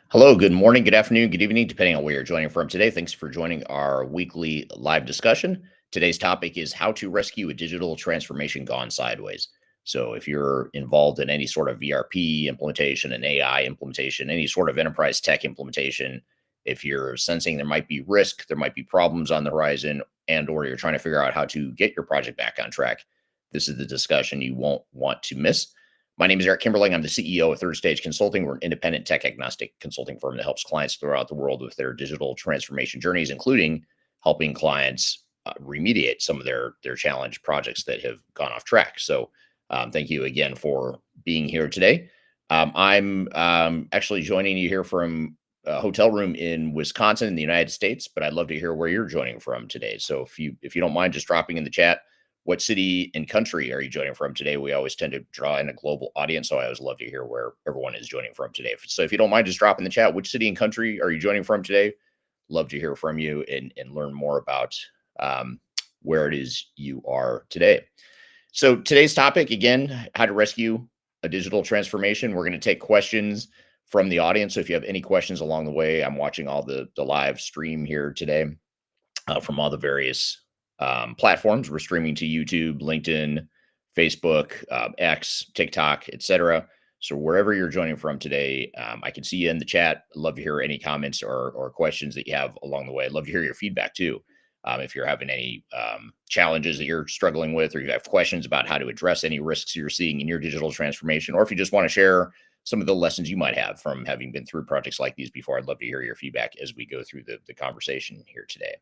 Hello, good morning, good afternoon, good evening, depending on where you're joining from today. Thanks for joining our weekly live discussion. Today's topic is how to rescue a digital transformation gone sideways. So, if you're involved in any sort of VRP implementation, an AI implementation, any sort of enterprise tech implementation, if you're sensing there might be risk, there might be problems on the horizon, and or you're trying to figure out how to get your project back on track, this is the discussion you won't want to miss. My name is Eric Kimberling. I'm the CEO of Third Stage Consulting. We're an independent tech agnostic consulting firm that helps clients throughout the world with their digital transformation journeys, including helping clients remediate some of their challenge projects that have gone off track. So, thank you again for being here today. I'm actually joining you here from a hotel room in Wisconsin in the United States, but I'd love to hear where you're joining from today. So, if you don't mind just dropping in the chat what city and country are you joining from today? We always tend to draw in a global audience, so I always love to hear where everyone is joining from today. So if you don't mind, just drop in the chat which city and country are you joining from today? Love to hear from you and learn more about where it is you are today. So today's topic again, how to rescue a digital transformation. We're going to take questions from the audience. So if you have any questions along the way, I'm watching all the live stream here today from all the various platforms. We're streaming to YouTube, LinkedIn, Facebook, X, TikTok, etc. So wherever you're joining from today, I can see you in the chat. I'd love to hear any comments or questions that you have along the way. I'd love to hear your feedback too. If you're having any challenges that you're struggling with, or you have questions about how to address any risks you're seeing in your digital transformation, or if you just want to share some of the lessons you might have from having been through projects like these before, I'd love to hear your feedback as we go through the conversation here today.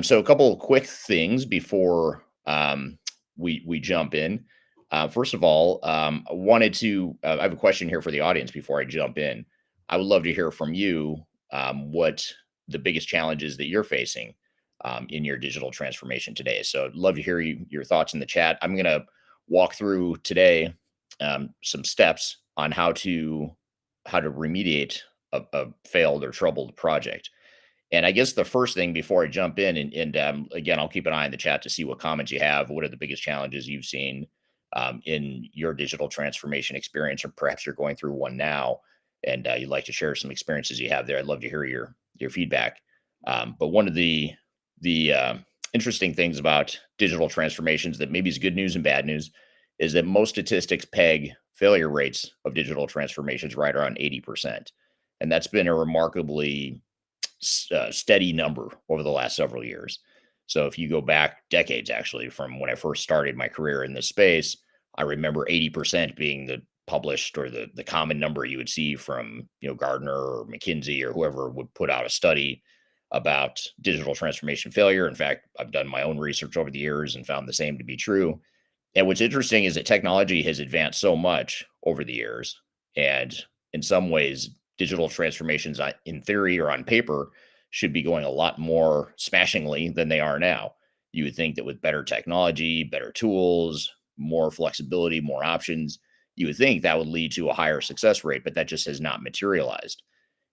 So a couple of quick things before we jump in. First of all, I wanted to. I have a question here for the audience before I jump in. I would love to hear from you what the biggest challenges that you're facing in your digital transformation today. So I'd love to hear your thoughts in the chat. I'm going to walk through today some steps on how to remediate a failed or troubled project. And I guess the first thing before I jump in, and again, I'll keep an eye on the chat to see what comments you have. What are the biggest challenges you've seen in your digital transformation experience, or perhaps you're going through one now, and you'd like to share some experiences you have there. I'd love to hear your feedback. But one of the interesting things about digital transformations that maybe is good news and bad news is that most statistics peg failure rates of digital transformations right around 80%, and that's been a remarkably steady number over the last several years. So if you go back decades, actually, from when I first started my career in this space, I remember 80% being the published or the common number you would see from Gardner or McKinsey or whoever would put out a study about digital transformation failure. In fact, I've done my own research over the years and found the same to be true. And what's interesting is that technology has advanced so much over the years, and in some ways, digital transformations, in theory or on paper, should be going a lot more smashingly than they are now. You would think that with better technology, better tools, more flexibility, more options, you would think that would lead to a higher success rate, but that just has not materialized.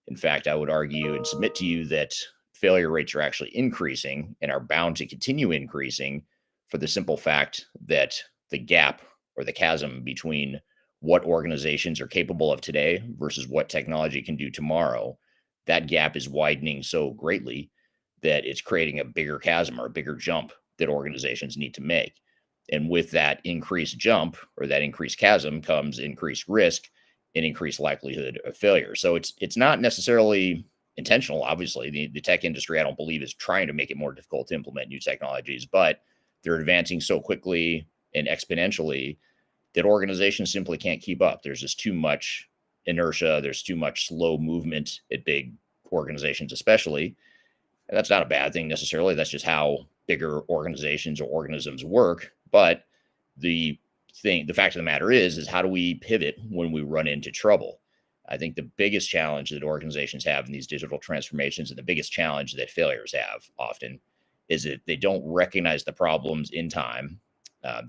In fact, I would argue and submit to you that failure rates are actually increasing and are bound to continue increasing for the simple fact that the gap or the chasm between what organizations are capable of today versus what technology can do tomorrow, that gap is widening so greatly that it's creating a bigger chasm or a bigger jump that organizations need to make. And with that increased jump or that increased chasm comes increased risk and increased likelihood of failure. So it's not necessarily intentional. Obviously, the tech industry, I don't believe, is trying to make it more difficult to implement new technologies, but they're advancing so quickly and exponentially that organizations simply can't keep up. There's just too much inertia. There's too much slow movement at big organizations, especially. And that's not a bad thing necessarily. That's just how bigger organizations or organisms work. But the the fact of the matter is how do we pivot when we run into trouble? I think the biggest challenge that organizations have in these digital transformations, and the biggest challenge that failures have often, is that they don't recognize the problems in time.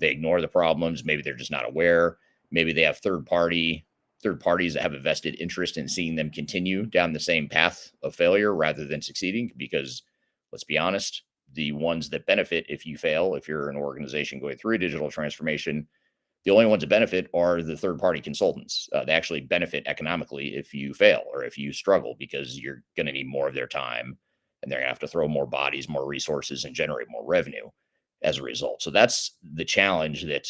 They ignore the problems. Maybe they're just not aware. Maybe they have third parties that have a vested interest in seeing them continue down the same path of failure rather than succeeding. Because let's be honest, the ones that benefit if you fail, if you're an organization going through a digital transformation, The only ones that benefit are the third party consultants. They actually benefit economically if you fail or if you struggle, because you're going to need more of their time, and they're going to have to throw more bodies, more resources, and generate more revenue as a result. So that's the challenge, that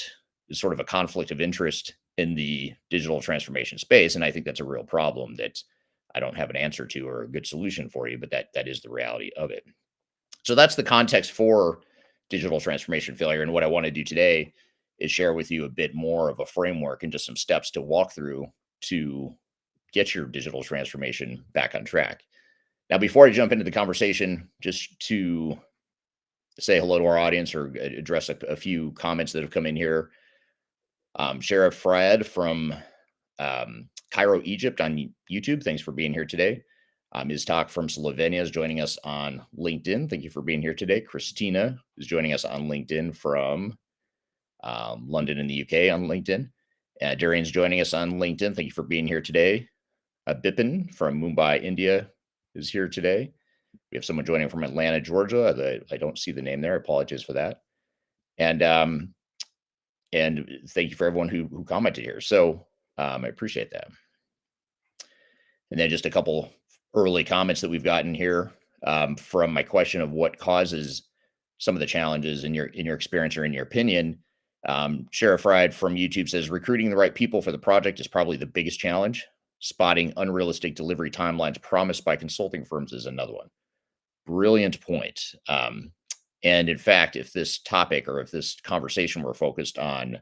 is sort of a conflict of interest in the digital transformation space. And I think that's a real problem that I don't have an answer to or a good solution for you, but that is the reality of it. So that's the context for digital transformation failure. And what I want to do today is share with you a bit more of a framework and just some steps to walk through to get your digital transformation back on track. Now, before I jump into the conversation, just to say hello to our audience or address a few comments that have come in here. Sheriff Fred from Cairo, Egypt on YouTube. Thanks for being here today. Ms. Talk from Slovenia is joining us on LinkedIn. Thank you for being here today. Christina is joining us on LinkedIn from London in the UK on LinkedIn. Darian's joining us on LinkedIn. Thank you for being here today. Bipin from Mumbai, India is here today. We have someone joining from Atlanta, Georgia. I don't see the name there. I apologize for that. And thank you for everyone who commented here. So I appreciate that. And then just a couple early comments that we've gotten here from my question of what causes some of the challenges in your experience or in your opinion. Sheriff Fried from YouTube says recruiting the right people for the project is probably the biggest challenge. Spotting unrealistic delivery timelines promised by consulting firms is another one. Brilliant point. And in fact, if this topic or if this conversation were focused on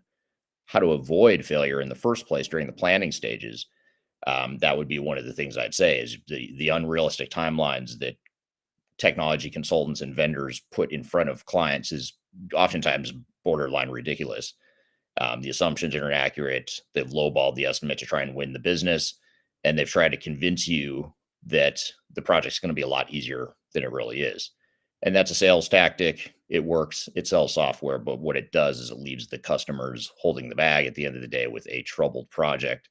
how to avoid failure in the first place during the planning stages, that would be one of the things I'd say is the unrealistic timelines that technology consultants and vendors put in front of clients is oftentimes borderline ridiculous. The assumptions are inaccurate. They've lowballed the estimate to try and win the business, and they've tried to convince you that the project's going to be a lot easier than it really is. And that's a sales tactic. It works. It sells software, but what it does is it leaves the customers holding the bag at the end of the day with a troubled project.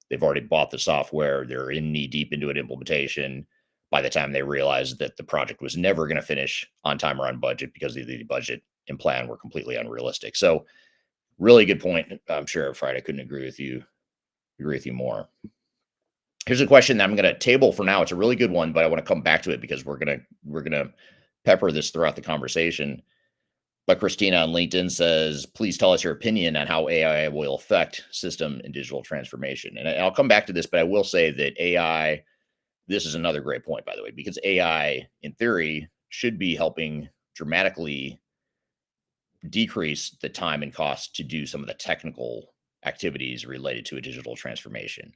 They've already bought the software. They're in knee deep into an implementation. By the time they realize that the project was never going to finish on time or on budget because the budget and plan were completely unrealistic. So really good point. I'm sure Friday couldn't agree with you more. Here's a question that I'm going to table for now. It's a really good one, but I want to come back to it because we're going to pepper this throughout the conversation. But Christina on LinkedIn says, please tell us your opinion on how AI will affect system and digital transformation. And I'll come back to this, but I will say that AI, this is another great point, by the way, because AI, in theory, should be helping dramatically decrease the time and cost to do some of the technical activities related to a digital transformation.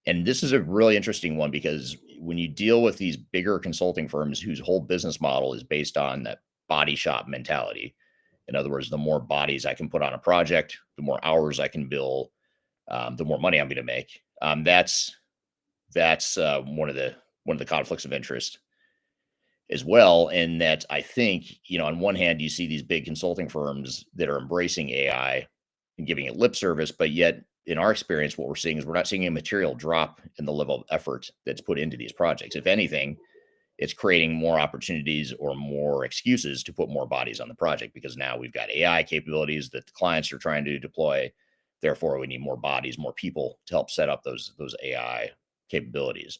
And this is a really interesting one because when you deal with these bigger consulting firms whose whole business model is based on that body shop mentality, in other words, the more bodies I can put on a project, the more hours I can bill, the more money I'm going to make. That's one of the conflicts of interest as well. And that I think, on one hand, you see these big consulting firms that are embracing AI and giving it lip service, but yet in our experience, what we're seeing is we're not seeing a material drop in the level of effort that's put into these projects. If anything, it's creating more opportunities or more excuses to put more bodies on the project because now we've got AI capabilities that the clients are trying to deploy. Therefore, we need more bodies, more people to help set up those AI capabilities.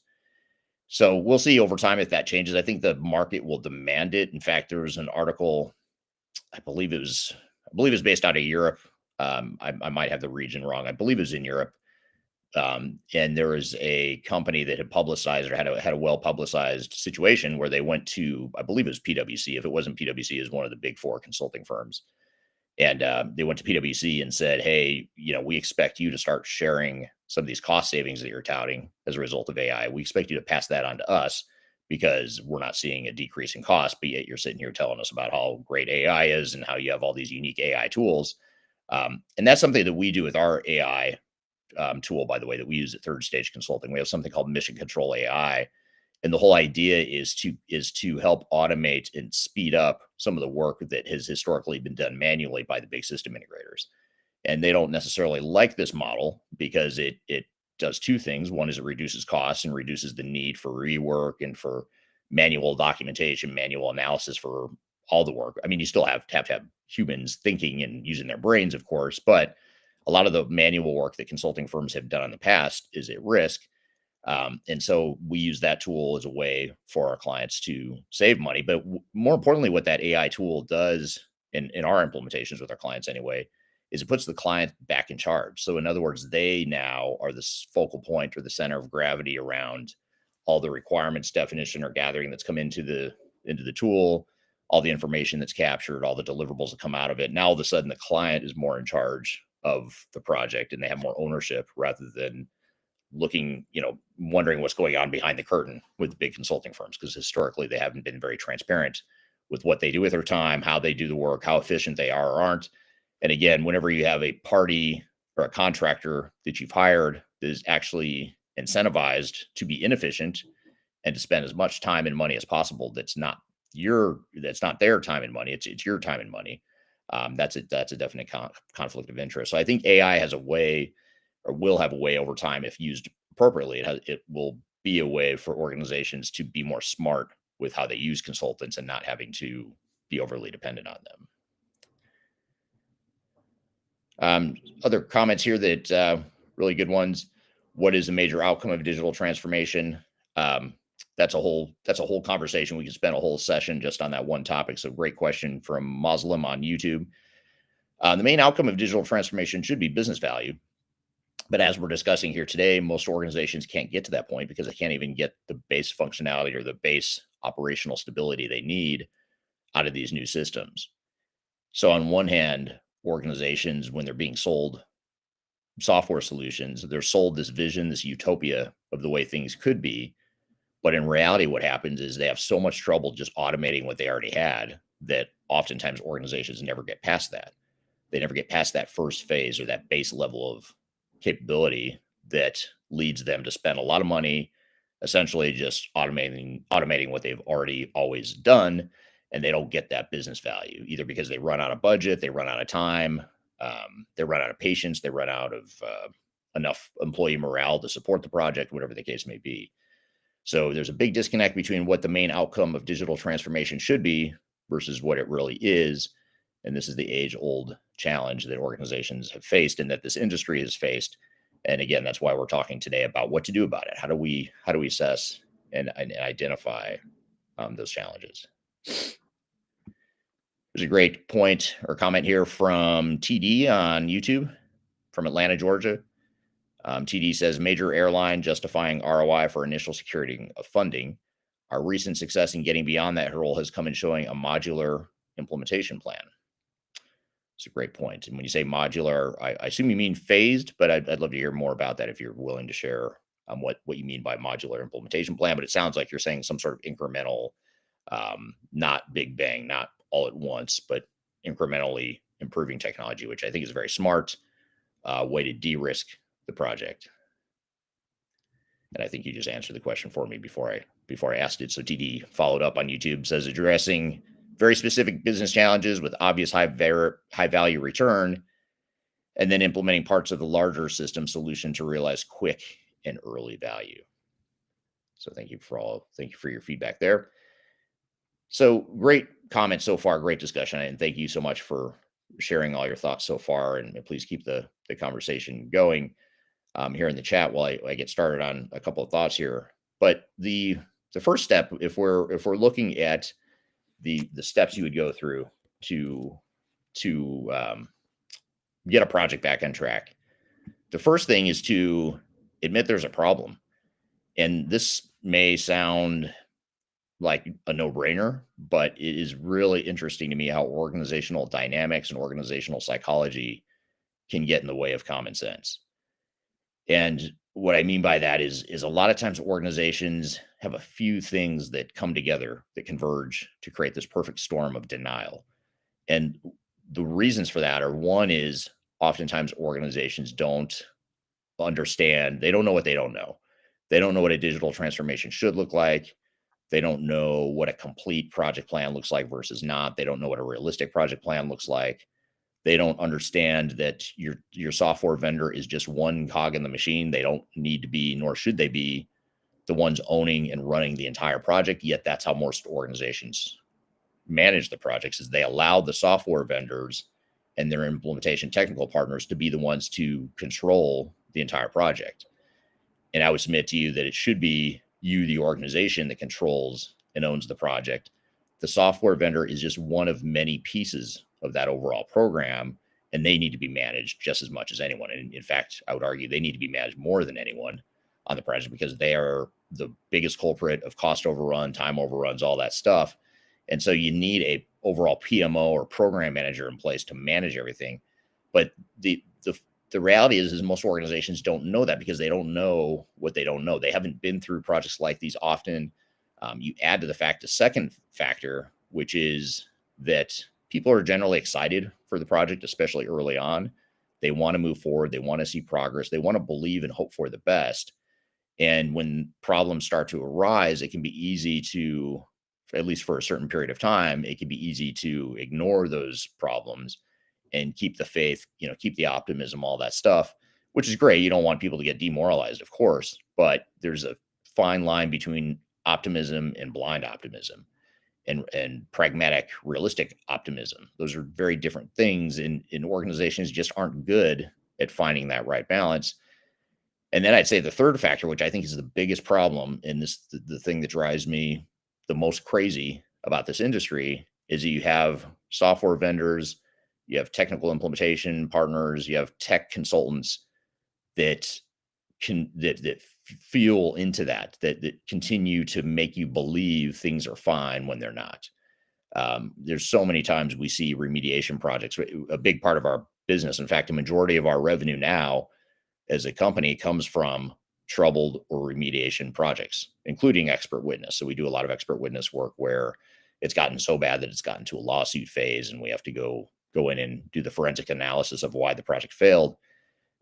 So we'll see over time if that changes. I think the market will demand it. In fact, there was an article, I believe it was based out of Europe. I might have the region wrong. I believe it was in Europe. And there was a company that had publicized or had a well-publicized situation where they went to, I believe it was PwC. If it wasn't PwC, it was one of the big four consulting firms. And they went to PwC and said, hey, we expect you to start sharing some of these cost savings that you're touting as a result of AI. We expect you to pass that on to us because we're not seeing a decrease in cost, but yet you're sitting here telling us about how great AI is and how you have all these unique AI tools. And that's something that we do with our AI tool, by the way, that we use at Third Stage Consulting. We have something called Mission Control AI. And the whole idea is to help automate and speed up some of the work that has historically been done manually by the big system integrators. And they don't necessarily like this model because it does two things. One is it reduces costs and reduces the need for rework and for manual documentation, manual analysis for all the work. I mean, you still have to have humans thinking and using their brains, of course, but a lot of the manual work that consulting firms have done in the past is at risk. And so we use that tool as a way for our clients to save money. But more importantly, what that AI tool does in our implementations with our clients anyway, is it puts the client back in charge. So in other words, they now are this focal point or the center of gravity around all the requirements definition or gathering that's come into the tool, all the information that's captured, all the deliverables that come out of it. Now all of a sudden the client is more in charge of the project and they have more ownership rather than looking, wondering what's going on behind the curtain with the big consulting firms, because historically they haven't been very transparent with what they do with their time, how they do the work, how efficient they are or aren't. And again, whenever you have a party or a contractor that you've hired that is actually incentivized to be inefficient and to spend as much time and money as possible, that's not their time and money, it's your time and money. That's a definite conflict of interest. So I think AI has a way, or will have a way over time, if used appropriately, it will be a way for organizations to be more smart with how they use consultants and not having to be overly dependent on them. Other comments here that really good ones. What is the major outcome of digital transformation? That's a whole conversation. We can spend a whole session just on that one topic. So great question from Muslim on YouTube. The main outcome of digital transformation should be business value. But as we're discussing here today, most organizations can't get to that point because they can't even get the base functionality or the base operational stability they need out of these new systems. So on one hand, organizations, when they're being sold software solutions, they're sold this vision, this utopia of the way things could be. But in reality, what happens is they have so much trouble just automating what they already had that oftentimes organizations never get past that. They never get past that first phase or that base level of capability that leads them to spend a lot of money essentially just automating what they've already always done, and they don't get that business value either because they run out of budget, they run out of time, they run out of patience, they run out of enough employee morale to support the project, whatever the case may be. So there's a big disconnect between what the main outcome of digital transformation should be versus what it really is. And this is the age-old challenge that organizations have faced and that this industry has faced. And again, that's why we're talking today about what to do about it. How do we assess and identify those challenges? There's a great point or comment here from TD on YouTube from Atlanta, Georgia. TD says, major airline justifying ROI for initial security of funding. Our recent success in getting beyond that hurdle has come in showing a modular implementation plan. It's a great point. And when you say modular, I assume you mean phased, but I'd love to hear more about that if you're willing to share what you mean by modular implementation plan. But it sounds like you're saying some sort of incremental, not big bang, not all at once, but incrementally improving technology, which I think is a very smart way to de-risk the project. And I think you just answered the question for me before I asked it. So TD followed up on YouTube, says addressing very specific business challenges with obvious high value return, and then implementing parts of the larger system solution to realize quick and early value. So thank you for your feedback there. So great comments so far, great discussion, and thank you so much for sharing all your thoughts so far. And please keep the conversation going here in the chat while I get started on a couple of thoughts here. But the first step, if we're looking at the steps you would go through to get a project back on track, the first thing is to admit there's a problem. And this may sound like a no-brainer, but it is really interesting to me how organizational dynamics and organizational psychology can get in the way of common sense. And what I mean by that is a lot of times organizations have a few things that come together that converge to create this perfect storm of denial. And the reasons for that are, one is oftentimes organizations don't understand, they don't know what they don't know. They don't know what a digital transformation should look like. They don't know what a complete project plan looks like versus not. They don't know what a realistic project plan looks like. They don't understand that your software vendor is just one cog in the machine. They don't need to be, nor should they be, the ones owning and running the entire project. Yet that's how most organizations manage the projects, is they allow the software vendors and their implementation technical partners to be the ones to control the entire project. And I would submit to you that it should be you, the organization, that controls and owns the project. The software vendor is just one of many pieces of that overall program, and they need to be managed just as much as anyone. And in fact, I would argue they need to be managed more than anyone on the project because they are the biggest culprit of cost overrun, time overruns, all that stuff. And so you need a overall PMO or program manager in place to manage everything. But the reality is most organizations don't know that because they don't know what they don't know. They haven't been through projects like these often. You add to the fact a second factor, which is that people are generally excited for the project, especially early on. They want to move forward. They want to see progress. They want to believe and hope for the best. And when problems start to arise, it can be easy to, at least for a certain period of time, it can be easy to ignore those problems and keep the faith, keep the optimism, all that stuff, which is great. You don't want people to get demoralized, of course, but there's a fine line between optimism and blind optimism and pragmatic, realistic optimism. Those are very different things, and organizations just aren't good at finding that right balance. And then I'd say the third factor, which I think is the biggest problem, and the thing that drives me the most crazy about this industry, is that you have software vendors, you have technical implementation partners, you have tech consultants that that fuel into that continue to make you believe things are fine when they're not. There's so many times we see remediation projects. A big part of our business, in fact, a majority of our revenue now as a company comes from troubled or remediation projects, including expert witness. So we do a lot of expert witness work where it's gotten so bad that it's gotten to a lawsuit phase, and we have to go in and do the forensic analysis of why the project failed.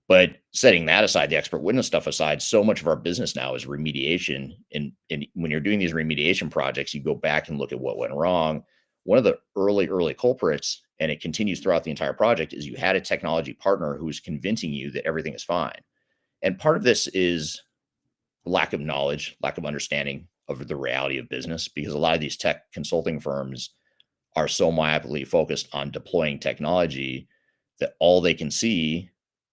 But setting that aside, the expert witness stuff aside, so much of our business now is remediation. And when you're doing these remediation projects, you go back and look at what went wrong. One of the early culprits, and it continues throughout the entire project, is you had a technology partner who's convincing you that everything is fine. And part of this is lack of knowledge, lack of understanding of the reality of business, because a lot of these tech consulting firms are so myopically focused on deploying technology that all they can see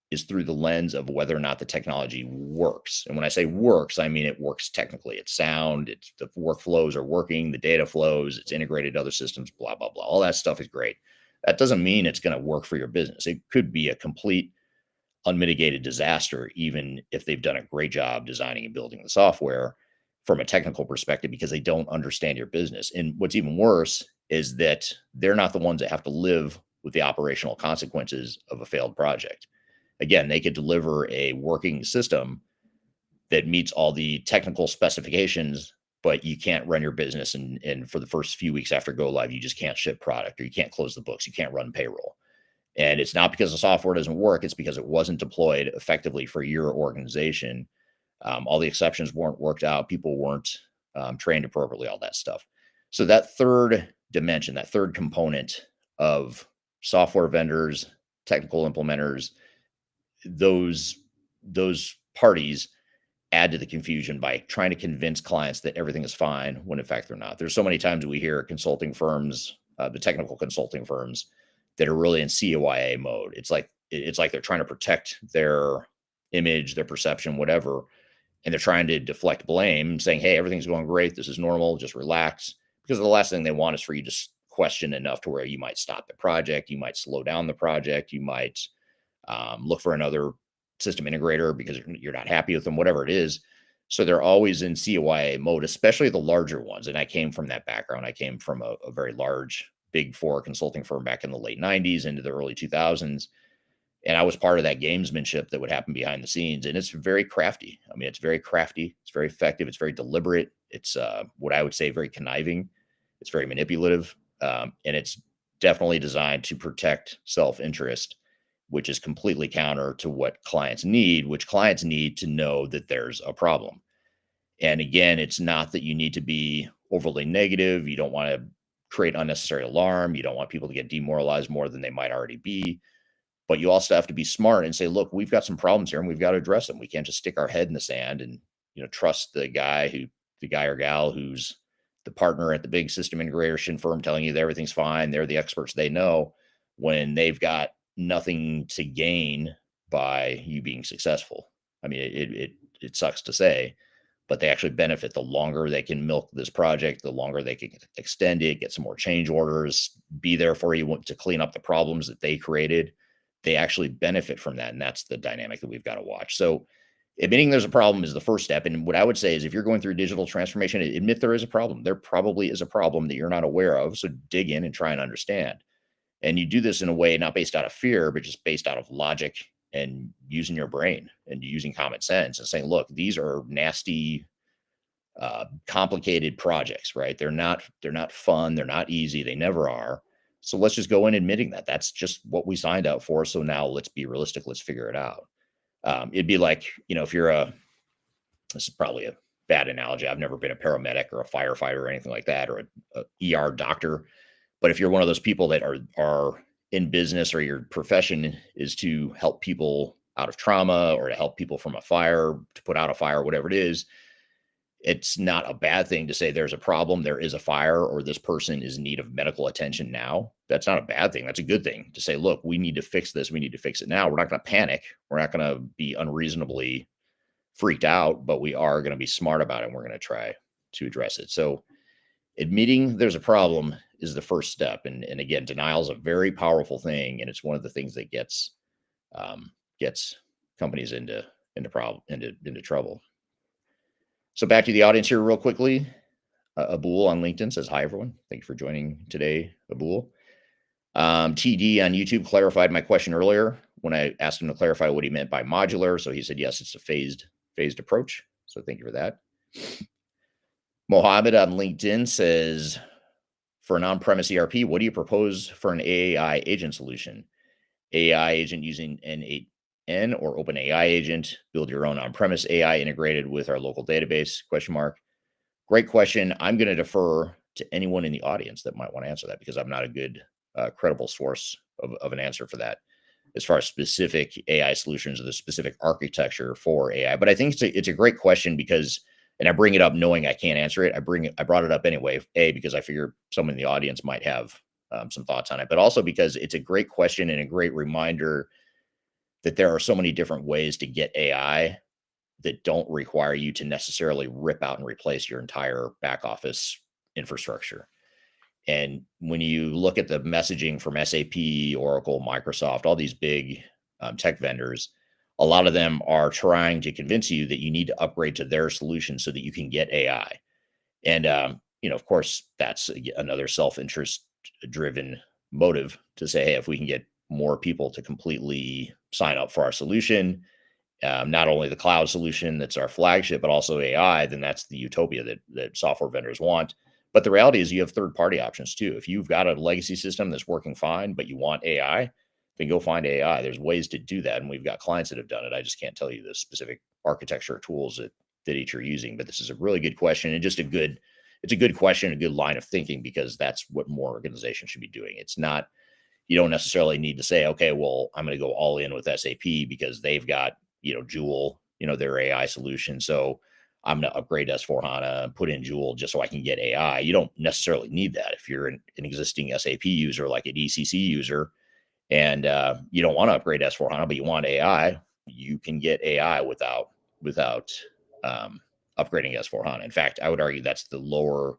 is through the lens of whether or not the technology works. And when I say works, I mean it works technically. It's sound, it's the workflows are working, the data flows, it's integrated to other systems, blah, blah, blah. All that stuff is great. That doesn't mean it's going to work for your business. It could be a complete unmitigated disaster, even if they've done a great job designing and building the software from a technical perspective, because they don't understand your business. And what's even worse is that they're not the ones that have to live with the operational consequences of a failed project. Again, they could deliver a working system that meets all the technical specifications, but you can't run your business. And for the first few weeks after go live, you just can't ship product, or you can't close the books, you can't run payroll. And it's not because the software doesn't work, it's because it wasn't deployed effectively for your organization. All the exceptions weren't worked out, people weren't trained appropriately, all that stuff. So that third dimension, that third component of software vendors, technical implementers, those parties add to the confusion by trying to convince clients that everything is fine when in fact they're not. There's so many times we hear consulting firms, the technical consulting firms, that are really in CYA mode. It's like they're trying to protect their image, their perception, whatever, and they're trying to deflect blame, saying, "Hey, everything's going great. This is normal. Just relax." Because the last thing they want is for you to question enough to where you might stop the project, you might slow down the project, you might look for another system integrator because you're not happy with them, whatever it is. So they're always in CYA mode, especially the larger ones. And I came from that background. I came from a very large Big Four consulting firm back in the late 90s into the early 2000s. And I was part of that gamesmanship that would happen behind the scenes. And it's very crafty. I mean, it's very crafty. It's very effective. It's very deliberate. It's what I would say very conniving. It's very manipulative. And it's definitely designed to protect self-interest, which is completely counter to what clients need, which clients need to know that there's a problem. And again, it's not that you need to be overly negative. You don't want to create unnecessary alarm. You don't want people to get demoralized more than they might already be. But you also have to be smart and say, look, we've got some problems here and we've got to address them. We can't just stick our head in the sand and, trust the guy or gal who's the partner at the big system integration firm telling you that everything's fine. They're the experts, they know. when they've got nothing to gain by you being successful. I mean, it sucks to say, but they actually benefit. The longer they can milk this project, the longer they can extend it, get some more change orders, be there for you to clean up the problems that they created. They actually benefit from that. And that's the dynamic that we've got to watch. So admitting there's a problem is the first step. And what I would say is if you're going through digital transformation, admit there is a problem. There probably is a problem that you're not aware of. So dig in and try and understand. And you do this in a way not based out of fear, but just based out of logic and using your brain and using common sense and saying, look, these are nasty, complicated projects, right? They're not fun. They're not easy. They never are. So let's just go in admitting that that's just what we signed up for. So now let's be realistic. Let's figure it out. It'd be like, if you're this is probably a bad analogy. I've never been a paramedic or a firefighter or anything like that, or a ER doctor. But if you're one of those people that are in business or your profession is to help people out of trauma or to help people from a fire, to put out a fire, whatever it is, it's not a bad thing to say there's a problem, there is a fire, or this person is in need of medical attention now. That's not a bad thing. That's a good thing to say, look, we need to fix this. We need to fix it now. We're not going to panic. We're not going to be unreasonably freaked out, but we are going to be smart about it. And we're going to try to address it. So admitting there's a problem is the first step. And again, denial is a very powerful thing. And it's one of the things that gets companies into trouble. So back to the audience here real quickly. Abul on LinkedIn says, hi, everyone. Thank you for joining today, Abul. TD on YouTube clarified my question earlier when I asked him to clarify what he meant by modular. So he said, yes, it's a phased approach. So thank you for that. Mohammed on LinkedIn says, for an on-premise ERP, what do you propose for an AI agent solution? AI agent using N8N or OpenAI agent, build your own on-premise AI integrated with our local database, ? Great question. I'm going to defer to anyone in the audience that might want to answer that because I'm not a good, credible source of an answer for that as far as specific AI solutions or the specific architecture for AI. But I think it's a great question because, and I bring it up knowing I can't answer it. I brought it up anyway, because I figure someone in the audience might have some thoughts on it, but also because it's a great question and a great reminder that there are so many different ways to get AI that don't require you to necessarily rip out and replace your entire back office infrastructure. And when you look at the messaging from SAP, Oracle, Microsoft, all these big tech vendors, a lot of them are trying to convince you that you need to upgrade to their solution so that you can get AI. And, of course, that's another self-interest driven motive to say, hey, if we can get more people to completely sign up for our solution, not only the cloud solution that's our flagship, but also AI, then that's the utopia that software vendors want. But the reality is you have third-party options too. If you've got a legacy system that's working fine, but you want AI, then go find AI. There's ways to do that. And we've got clients that have done it. I just can't tell you the specific architecture or tools that each are using, but this is a really good question and just it's a good question, a good line of thinking, because that's what more organizations should be doing. It's not, you don't necessarily need to say, okay, well, I'm going to go all in with SAP because they've got, Joule, their AI solution. So I'm going to upgrade S/4HANA and put in Joule just so I can get AI. You don't necessarily need that. If you're an existing SAP user, like an ECC user, and you don't want to upgrade S/4HANA, but you want AI, you can get AI without upgrading S/4HANA. In fact, I would argue that's the lower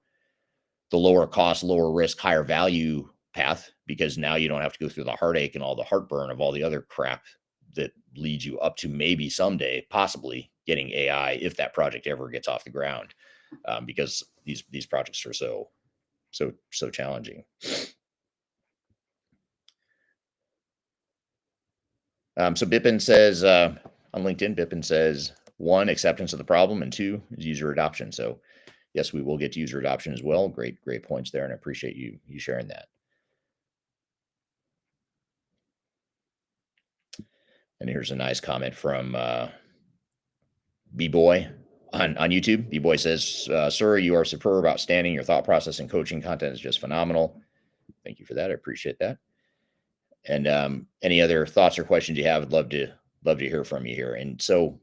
cost, lower risk, higher value path, because now you don't have to go through the heartache and all the heartburn of all the other crap that leads you up to maybe someday possibly getting AI if that project ever gets off the ground, because these projects are so challenging. So Bipin says on LinkedIn, Bipin says 1, acceptance of the problem, and 2 is user adoption. So yes, we will get to user adoption as well. Great points there, and I appreciate you sharing that. And here's a nice comment from B-Boy on YouTube. B-Boy says, sir, you are superb, outstanding. Your thought process and coaching content is just phenomenal. Thank you for that. I appreciate that. And any other thoughts or questions you have, I'd love to hear from you here. And so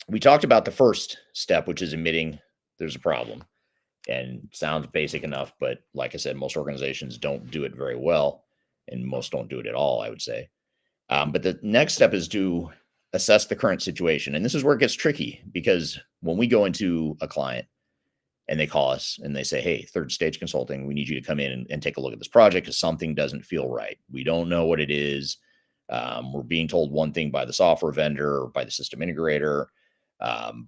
we talked about the first step, which is admitting there's a problem. And sounds basic enough, but like I said, most organizations don't do it very well. and most don't do it at all, I would say. But the next step is to assess the current situation. And this is where it gets tricky because when we go into a client and they call us and they say, hey, third stage consulting, we need you to come in and take a look at this project because something doesn't feel right. We don't know what it is. We're being told one thing by the software vendor or by the system integrator,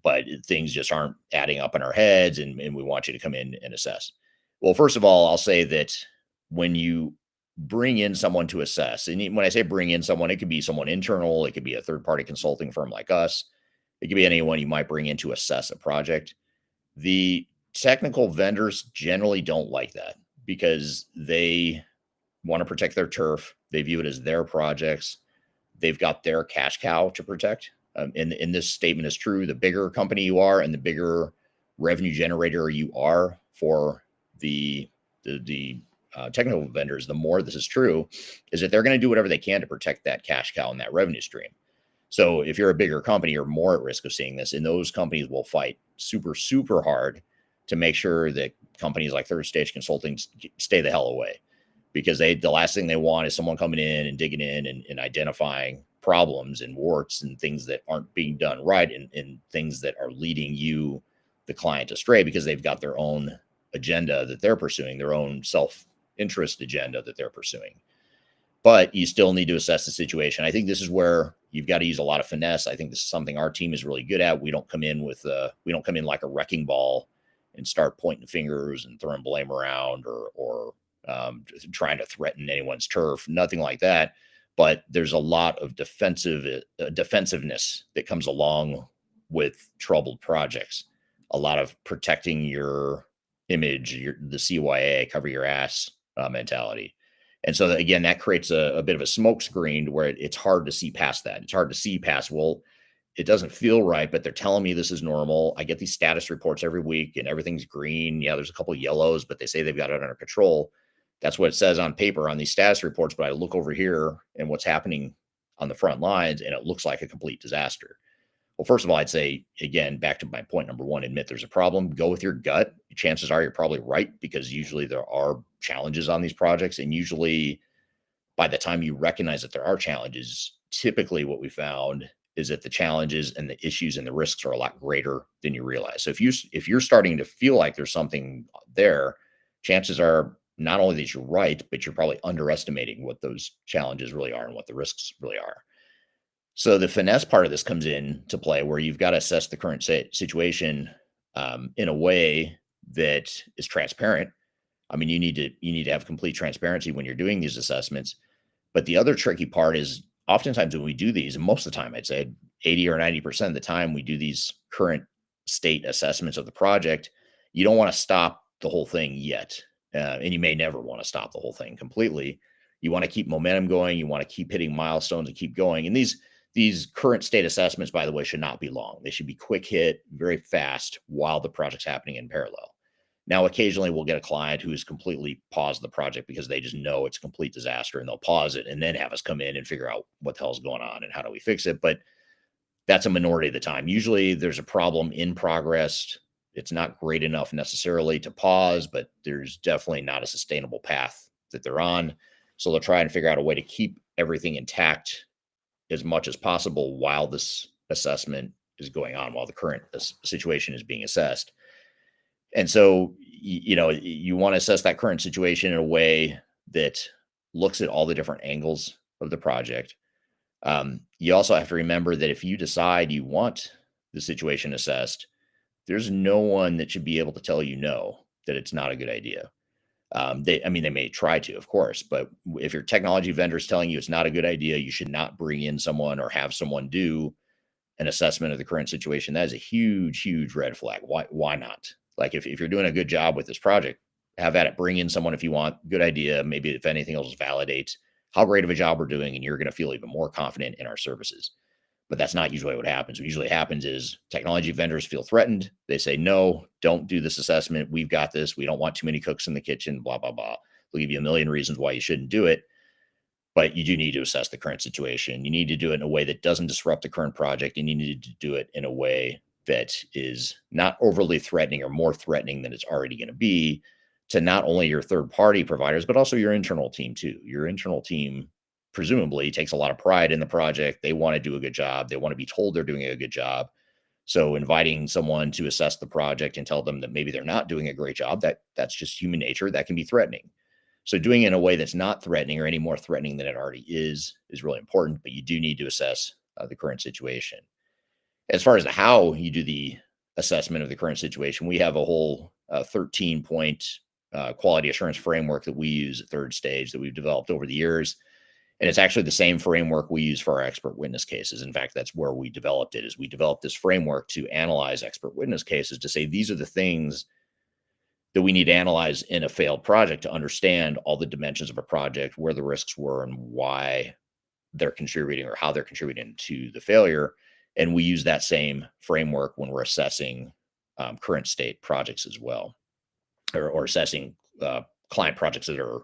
but things just aren't adding up in our heads, and we want you to come in and assess. Well, first of all, I'll say that when you bring in someone to assess, and when I say bring in someone, it could be someone internal, it could be a third party consulting firm like us, it could be anyone you might bring in to assess a project. The technical vendors generally don't like that because they want to protect their turf. They view it as their projects. They've got their cash cow to protect. And this statement is true. The bigger company you are and the bigger revenue generator you are for the technical vendors, the more this is true, is that they're going to do whatever they can to protect that cash cow and that revenue stream. So if you're a bigger company, you're more at risk of seeing this. And those companies will fight super, super hard to make sure that companies like Third Stage Consulting stay the hell away, because the last thing they want is someone coming in and digging in and identifying problems and warts and things that aren't being done right, and things that are leading you, the client, astray because they've got their own agenda that they're pursuing, their own self-interest agenda that they're pursuing. But you still need to assess the situation. I think this is where you've got to use a lot of finesse. I think this is something our team is really good at. We don't come in like a wrecking ball and start pointing fingers and throwing blame around or trying to threaten anyone's turf. Nothing like that. But there's a lot of defensiveness that comes along with troubled projects. A lot of protecting your image, the CYA, cover your ass mentality. And so again, that creates a bit of a smoke screen where it's hard to see past that. It's hard to see past, well, it doesn't feel right, but they're telling me this is normal. I get these status reports every week and everything's green. Yeah, there's a couple of yellows, but they say they've got it under control. That's what it says on paper on these status reports. But I look over here and what's happening on the front lines, and it looks like a complete disaster. Well, first of all, I'd say, again, back to my point number one, admit there's a problem. Go with your gut. Chances are you're probably right, because usually there are challenges on these projects. And usually by the time you recognize that there are challenges, typically what we found is that the challenges and the issues and the risks are a lot greater than you realize. So if you're starting to feel like there's something there, chances are not only that you're right, but you're probably underestimating what those challenges really are and what the risks really are. So the finesse part of this comes in to play, where you've got to assess the current situation in a way that is transparent. I mean, you need to have complete transparency when you're doing these assessments. But the other tricky part is oftentimes when we do these, and most of the time, I'd say 80 or 90% of the time we do these current state assessments of the project, you don't want to stop the whole thing yet. And you may never want to stop the whole thing completely. You want to keep momentum going. You want to keep hitting milestones and keep going. And these current state assessments, by the way, should not be long. They should be quick hit, very fast, while the project's happening in parallel. Now, occasionally we'll get a client who's completely paused the project because they just know it's a complete disaster, and they'll pause it and then have us come in and figure out what the hell's going on and how do we fix it. But that's a minority of the time. Usually there's a problem in progress. It's not great enough necessarily to pause, but there's definitely not a sustainable path that they're on. So they'll try and figure out a way to keep everything intact as much as possible while this assessment is going on, while the current situation is being assessed. And so, you want to assess that current situation in a way that looks at all the different angles of the project. You also have to remember that if you decide you want the situation assessed, there's no one that should be able to tell you no, that it's not a good idea. They may try to, of course, but if your technology vendor is telling you it's not a good idea, you should not bring in someone or have someone do an assessment of the current situation. That is a huge, huge red flag. Why not? Like if you're doing a good job with this project, have at it. Bring in someone if you want. Good idea. Maybe if anything else, validates how great of a job we're doing, and you're going to feel even more confident in our services. But that's not usually what happens. What usually happens is technology vendors feel threatened. They say, no, don't do this assessment. We've got this. We don't want too many cooks in the kitchen, blah, blah, blah. They'll give you a million reasons why you shouldn't do it. But you do need to assess the current situation. You need to do it in a way that doesn't disrupt the current project. And you need to do it in a way that is not overly threatening or more threatening than it's already going to be, to not only your third party providers, but also your internal team too. Your internal team presumably takes a lot of pride in the project. They want to do a good job. They want to be told they're doing a good job. So inviting someone to assess the project and tell them that maybe they're not doing a great job, that's just human nature. That can be threatening. So doing it in a way that's not threatening or any more threatening than it already is really important, but you do need to assess the current situation. As far as how you do the assessment of the current situation, we have a whole 13-point quality assurance framework that we use at third stage that we've developed over the years. And it's actually the same framework we use for our expert witness cases. In fact, that's where we developed it, is we developed this framework to analyze expert witness cases to say these are the things that we need to analyze in a failed project to understand all the dimensions of a project, where the risks were and why they're contributing or how they're contributing to the failure. And we use that same framework when we're assessing current state projects as well, or assessing client projects that are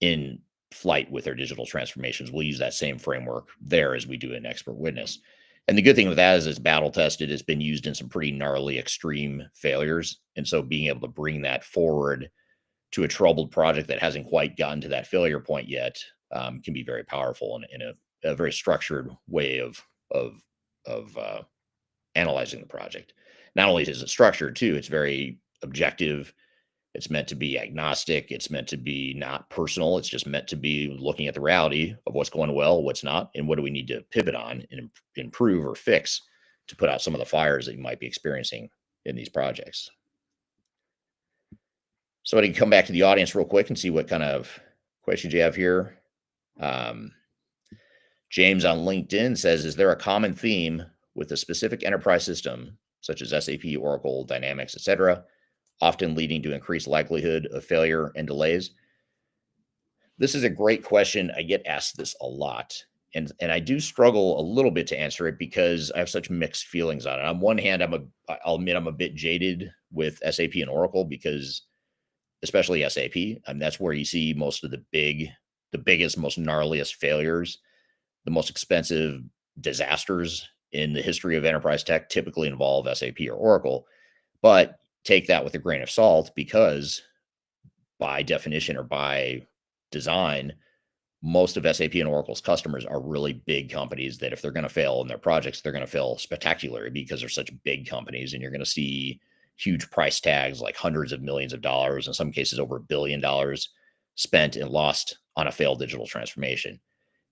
in flight with their digital transformations. We'll use that same framework there as we do in expert witness. And the good thing with that is it's battle tested. It's been used in some pretty gnarly extreme failures. And so being able to bring that forward to a troubled project that hasn't quite gotten to that failure point yet can be very powerful in a very structured way of analyzing the project. Not only is it structured too, it's very objective. It's meant to be agnostic. It's meant to be not personal. It's just meant to be looking at the reality of what's going well, what's not, and what do we need to pivot on and improve or fix to put out some of the fires that you might be experiencing in these projects. So I can come back to the audience real quick and see what kind of questions you have here. James on LinkedIn says, is there a common theme with a specific enterprise system, such as SAP, Oracle, Dynamics, etc., often leading to increased likelihood of failure and delays? This is a great question. I get asked this a lot, and I do struggle a little bit to answer it because I have such mixed feelings on it. On one hand, I'll admit I'm a bit jaded with SAP and Oracle because, especially SAP, that's where you see most of the biggest, most gnarliest failures. The most expensive disasters in the history of enterprise tech typically involve SAP or Oracle, but take that with a grain of salt because by definition or by design, most of SAP and Oracle's customers are really big companies that if they're going to fail in their projects, they're going to fail spectacularly because they're such big companies, and you're going to see huge price tags like hundreds of millions of dollars, in some cases over $1 billion spent and lost on a failed digital transformation.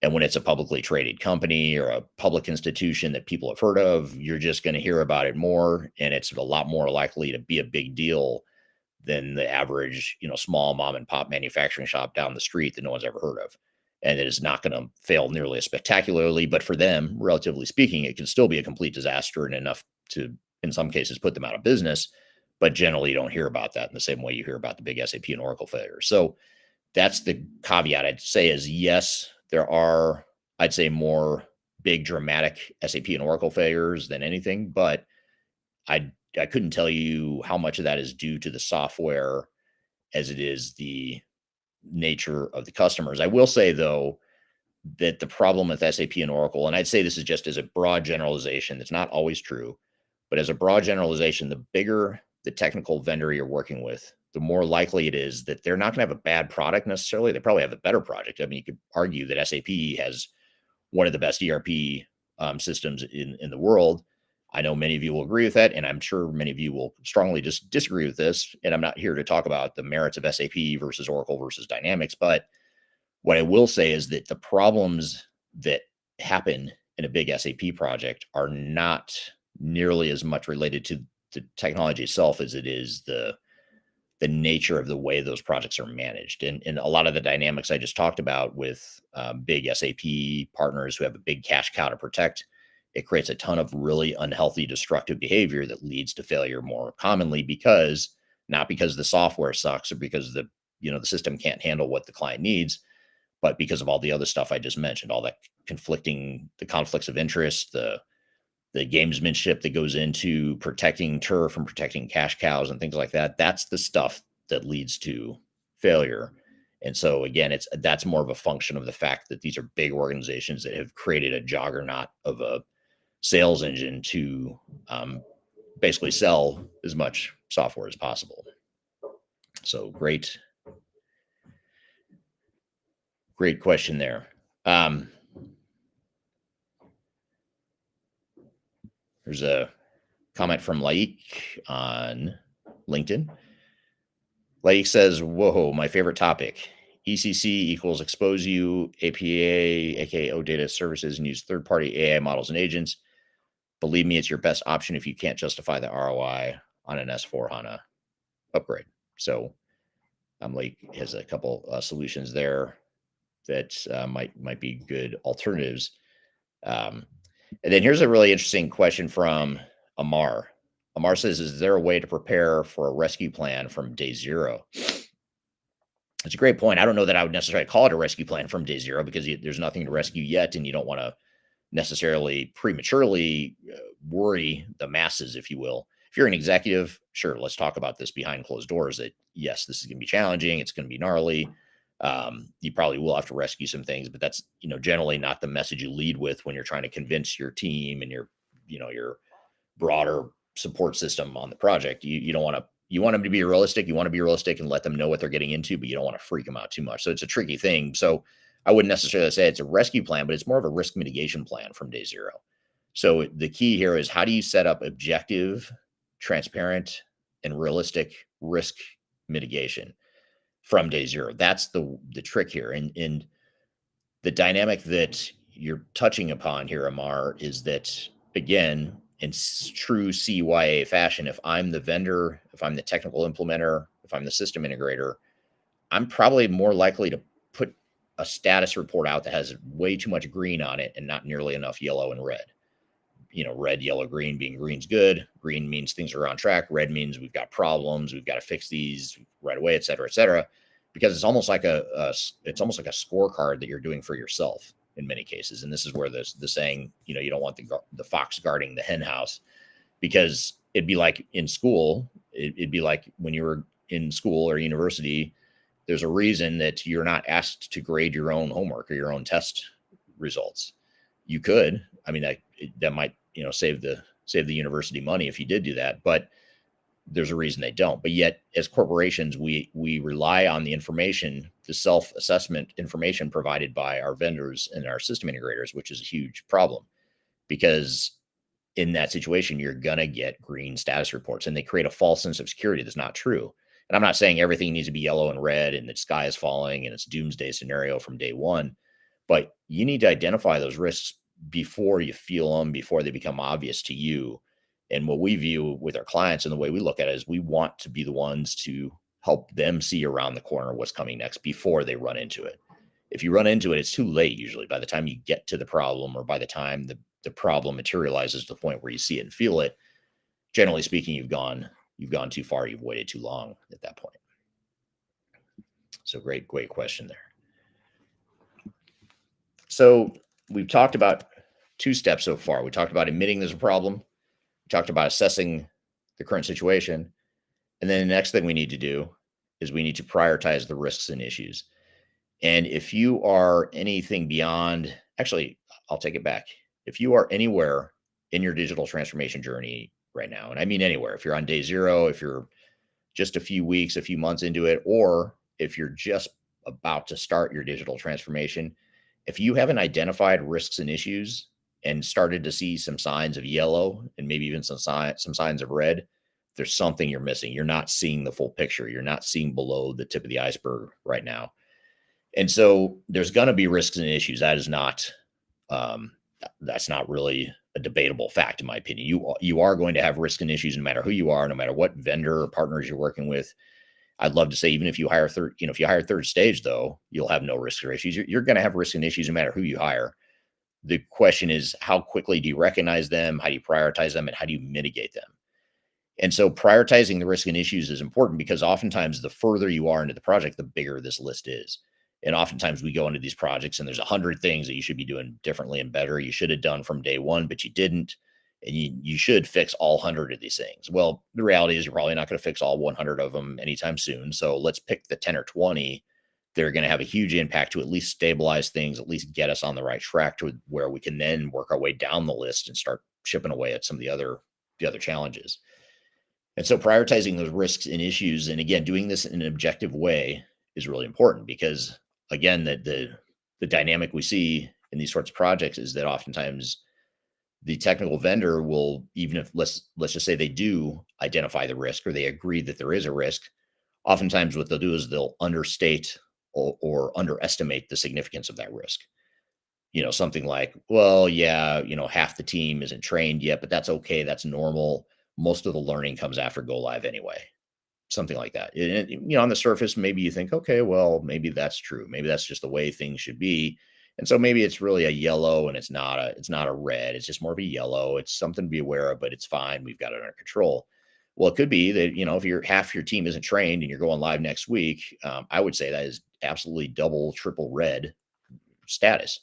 And when it's a publicly traded company or a public institution that people have heard of, you're just going to hear about it more. And it's a lot more likely to be a big deal than the average, small mom and pop manufacturing shop down the street that no one's ever heard of. And it is not going to fail nearly as spectacularly, but for them, relatively speaking, it can still be a complete disaster and enough to, in some cases, put them out of business. But generally, you don't hear about that in the same way you hear about the big SAP and Oracle failures. So that's the caveat I'd say is yes, there are, I'd say, more big dramatic SAP and Oracle failures than anything, but I couldn't tell you how much of that is due to the software as it is the nature of the customers. I will say, though, that the problem with SAP and Oracle, and I'd say this is just as a broad generalization, it's not always true, but as a broad generalization, the bigger the technical vendor you're working with, the more likely it is that they're not going to have a bad product necessarily. They probably have a better product. I mean, you could argue that SAP has one of the best ERP systems in the world. I know many of you will agree with that, and I'm sure many of you will strongly just disagree with this. And I'm not here to talk about the merits of SAP versus Oracle versus Dynamics, but what I will say is that the problems that happen in a big SAP project are not nearly as much related to the technology itself as it is the nature of the way those projects are managed. And a lot of the dynamics I just talked about with big SAP partners who have a big cash cow to protect, it creates a ton of really unhealthy, destructive behavior that leads to failure more commonly not because the software sucks or because the system can't handle what the client needs, but because of all the other stuff I just mentioned, all that the conflicts of interest, the gamesmanship that goes into protecting turf and protecting cash cows and things like that. That's the stuff that leads to failure. And so again, that's more of a function of the fact that these are big organizations that have created a juggernaut of a sales engine to basically sell as much software as possible. So great question there. Um, there's a comment from Laik on LinkedIn. Laik says, "Whoa, my favorite topic. ECC equals expose you APA, aka OData services, and use third-party AI models and agents. Believe me, it's your best option if you can't justify the ROI on an S4 HANA upgrade." So Lake has a couple solutions there that might be good alternatives. Um, and then here's a really interesting question from Amar. Amar says, "Is there a way to prepare for a rescue plan from day zero?" It's a great point. I don't know that I would necessarily call it a rescue plan from day zero because there's nothing to rescue yet, and you don't want to necessarily prematurely worry the masses, if you will. If you're an executive, sure, let's talk about this behind closed doors. That yes, this is going to be challenging. It's going to be gnarly. You probably will have to rescue some things, but that's generally not the message you lead with when you're trying to convince your team and your broader support system on the project. You don't want to you want them to be realistic. You want to be realistic and let them know what they're getting into, but you don't want to freak them out too much. So it's a tricky thing. So I wouldn't necessarily say it's a rescue plan, but it's more of a risk mitigation plan from day zero. So the key here is how do you set up objective, transparent, and realistic risk mitigation from day zero? That's the trick here. And the dynamic that you're touching upon here, Amar, is that again, in true CYA fashion, if I'm the vendor, if I'm the technical implementer, if I'm the system integrator, I'm probably more likely to put a status report out that has way too much green on it and not nearly enough yellow and red. Red, yellow, green, being green's good. Green means things are on track. Red means we've got problems. We've got to fix these right away, et cetera, et cetera. Because it's almost like it's almost like a scorecard that you're doing for yourself in many cases. And this is where the saying, you don't want the fox guarding the hen house, because it'd be like in school. It'd be like when you were in school or university. There's a reason that you're not asked to grade your own homework or your own test results. You could, I mean, that might, save the university money if you did do that, but there's a reason they don't. But yet, as corporations, we rely on the information, the self-assessment information provided by our vendors and our system integrators, which is a huge problem because in that situation, you're going to get green status reports and they create a false sense of security that's not true. And I'm not saying everything needs to be yellow and red and the sky is falling and it's doomsday scenario from day one, but you need to identify those risks before you feel them, before they become obvious to you. And what we view with our clients and the way we look at it is we want to be the ones to help them see around the corner what's coming next before they run into it. If you run into it, it's too late usually by the time you get to the problem or by the time the problem materializes to the point where you see it and feel it. Generally speaking, you've gone too far. You've waited too long at that point. So great question there. So we've talked about two steps so far. We talked about admitting there's a problem. We talked about assessing the current situation. And then the next thing we need to do is we need to prioritize the risks and issues. And if you are anything beyond, actually, I'll take it back. If you are anywhere in your digital transformation journey right now, and I mean anywhere, if you're on day zero, if you're just a few weeks, a few months into it, or if you're just about to start your digital transformation, if you haven't identified risks and issues and started to see some signs of yellow and maybe even some signs of red, there's something you're missing. You're not seeing the full picture. You're not seeing below the tip of the iceberg right now. And so there's going to be risks and issues. That is not, that's not really a debatable fact, in my opinion. You are going to have risk and issues no matter who you are, no matter what vendor or partners you're working with. I'd love to say, even if you hire third stage, though, you'll have no risk or issues. You're going to have risk and issues no matter who you hire. The question is, how quickly do you recognize them? How do you prioritize them? And how do you mitigate them? And so prioritizing the risk and issues is important because oftentimes the further you are into the project, the bigger this list is. And oftentimes we go into these projects and there's 100 things that you should be doing differently and better. You should have done from day one, but you didn't. And you should fix all 100 of these things. Well, the reality is you're probably not going to fix all 100 of them anytime soon. So let's pick the 10 or 20 that are going to have a huge impact to at least stabilize things, at least get us on the right track to where we can then work our way down the list and start chipping away at some of the other challenges. And so prioritizing those risks and issues, and again, doing this in an objective way is really important because again, the dynamic we see in these sorts of projects is that oftentimes the technical vendor will, even if let's just say they do identify the risk or they agree that there is a risk, oftentimes what they'll do is they'll understate or underestimate the significance of that risk. Something like, well, yeah, half the team isn't trained yet, but that's okay. That's normal. Most of the learning comes after go live anyway. Something like that. On the surface, maybe you think, okay, well, maybe that's true. Maybe that's just the way things should be. And so maybe it's really a yellow and it's not a red. It's just more of a yellow. It's something to be aware of, but it's fine. We've got it under control. Well, it could be that, if your half your team isn't trained and you're going live next week, I would say that is absolutely double, triple red status.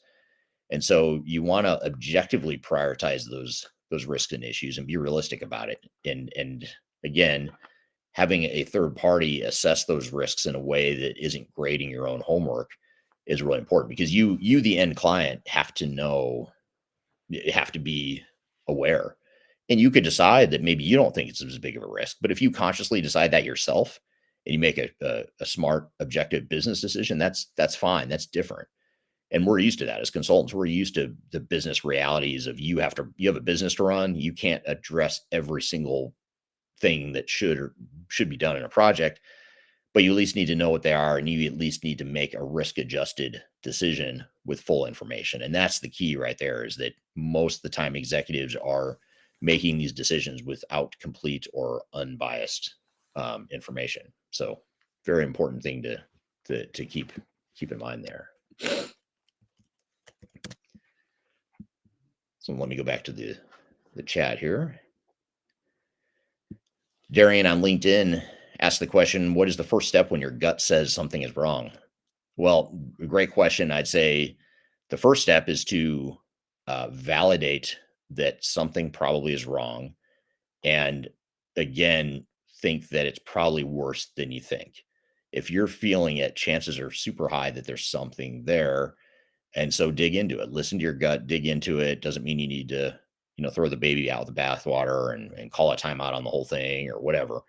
And so you want to objectively prioritize those risks and issues and be realistic about it. And again, having a third party assess those risks in a way that isn't grading your own homework is really important because you the end client have to know, have to be aware. And you could decide that maybe you don't think it's as big of a risk, but if you consciously decide that yourself and you make a smart objective business decision, that's fine. That's different. And we're used to that as consultants. We're used to the business realities of you have a business to run. You can't address every single thing that should be done in a project, but you at least need to know what they are, and you at least need to make a risk adjusted decision with full information. And that's the key right there, is that most of the time executives are making these decisions without complete or unbiased information. So very important thing to keep in mind there. So let me go back to the chat here. Darian on LinkedIn asked the question, what is the first step when your gut says something is wrong? Well, great question. I'd say the first step is to validate that something probably is wrong. And again, think that it's probably worse than you think. If you're feeling it, chances are super high that there's something there. And so dig into it, listen to your gut, dig into it. Doesn't mean you need to, throw the baby out with the bathwater and call a timeout on the whole thing or whatever.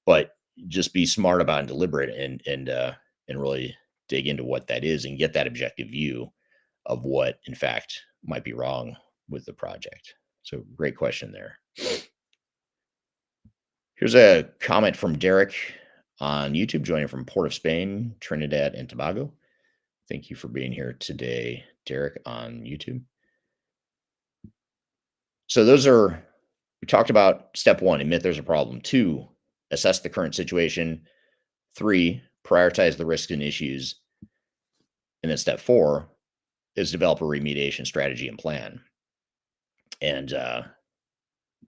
But just be smart about and deliberate and really dig into what that is and get that objective view of what in fact might be wrong with the project. So great question there. Here's a comment from Derek on YouTube, joining from Port of Spain, Trinidad and Tobago. Thank you for being here today, Derek, on YouTube. So we talked about step one, admit there's a problem. 2, assess the current situation. 3, prioritize the risks and issues. And then step 4 is develop a remediation strategy and plan. And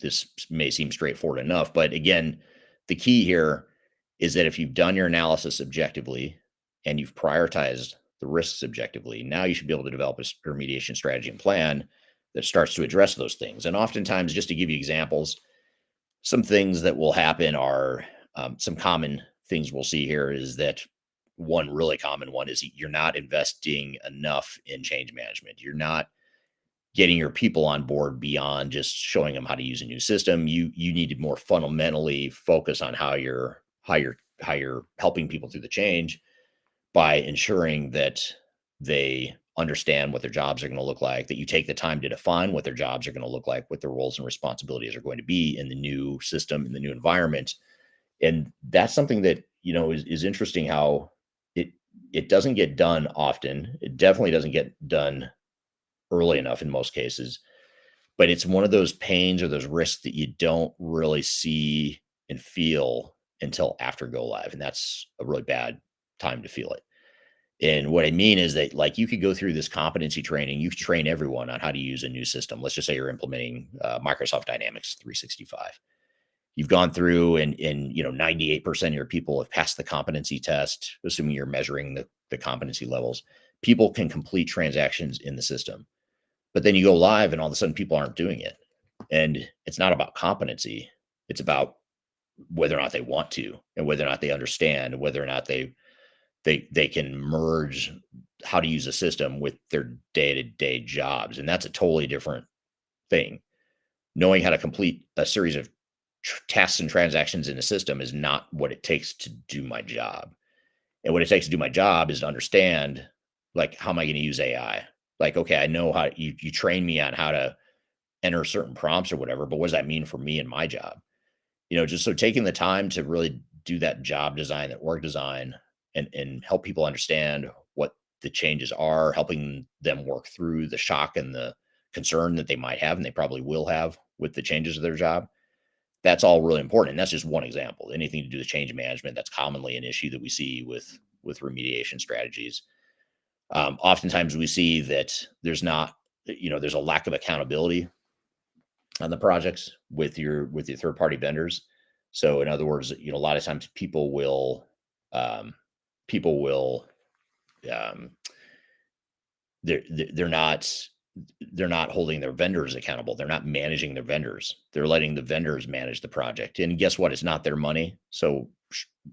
this may seem straightforward enough, but again, the key here is that if you've done your analysis objectively and you've prioritized the risks objectively, now you should be able to develop a remediation strategy and plan that starts to address those things. And oftentimes, just to give you examples, some things that will happen are some common things we'll see here is that one really common one is you're not investing enough in change management. You're not getting your people on board beyond just showing them how to use a new system. You need to more fundamentally focus on how you're helping people through the change by ensuring that they understand what their jobs are going to look like, that you take the time to define what their jobs are going to look like, what their roles and responsibilities are going to be in the new system, in the new environment. And that's something that, is interesting how it doesn't get done often. It definitely doesn't get done early enough in most cases, but it's one of those pains or those risks that you don't really see and feel until after go live. And that's a really bad time to feel it. And what I mean is that, like, you could go through this competency training, you could train everyone on how to use a new system. Let's just say you're implementing Microsoft Dynamics 365. You've gone through and 98% of your people have passed the competency test, assuming you're measuring the competency levels. People can complete transactions in the system. But then you go live and all of a sudden people aren't doing it. And it's not about competency. It's about whether or not they want to, and whether or not they understand, whether or not they can merge how to use a system with their day-to-day jobs. And that's a totally different thing. Knowing how to complete a series of tasks and transactions in a system is not what it takes to do my job. And what it takes to do my job is to understand, like, how am I going to use AI? Like, okay, I know how you train me on how to enter certain prompts or whatever, but what does that mean for me and my job? Just so taking the time to really do that job design, that work design, and help people understand what the changes are, helping them work through the shock and the concern that they might have, and they probably will have with the changes of their job. That's all really important. And that's just one example. Anything to do with change management, that's commonly an issue that we see with remediation strategies. Oftentimes we see that there's a lack of accountability on the projects with your third party vendors. So in other words, a lot of times um, people will um, they're not holding their vendors accountable. They're not managing their vendors. They're letting the vendors manage the project. And guess what? It's not their money. So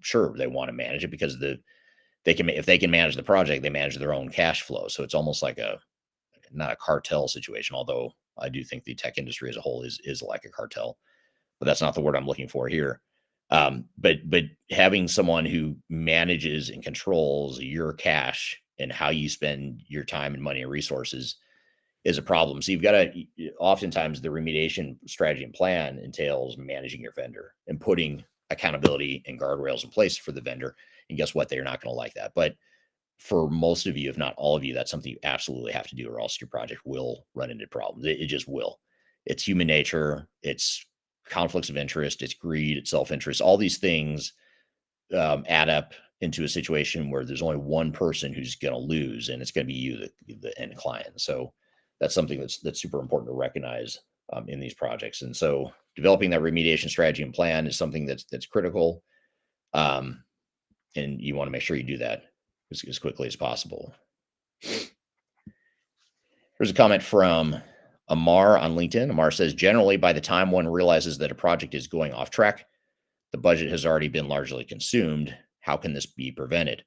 sure, they want to manage it because if they can manage the project, they manage their own cash flow. So it's almost like not a cartel situation, although I do think the tech industry as a whole is like a cartel, but that's not the word I'm looking for here. But having someone who manages and controls your cash and how you spend your time and money and resources is a problem. So you've got to oftentimes the remediation strategy and plan entails managing your vendor and putting accountability and guardrails in place for the vendor. And guess what? They're not going to like that. But for most of you, if not all of you, that's something you absolutely have to do, or else your project will run into problems. It just will. It's human nature. It's conflicts of interest. It's greed. It's self-interest. All these things add up into a situation where there's only one person who's going to lose, and it's going to be you, the end client. So that's something that's super important to recognize in these projects. And so developing that remediation strategy and plan is something that's critical. Um, and you want to make sure you do that as quickly as possible. Here's a comment from Amar on LinkedIn. Amar says, generally, by the time one realizes that a project is going off track, the budget has already been largely consumed. How can this be prevented?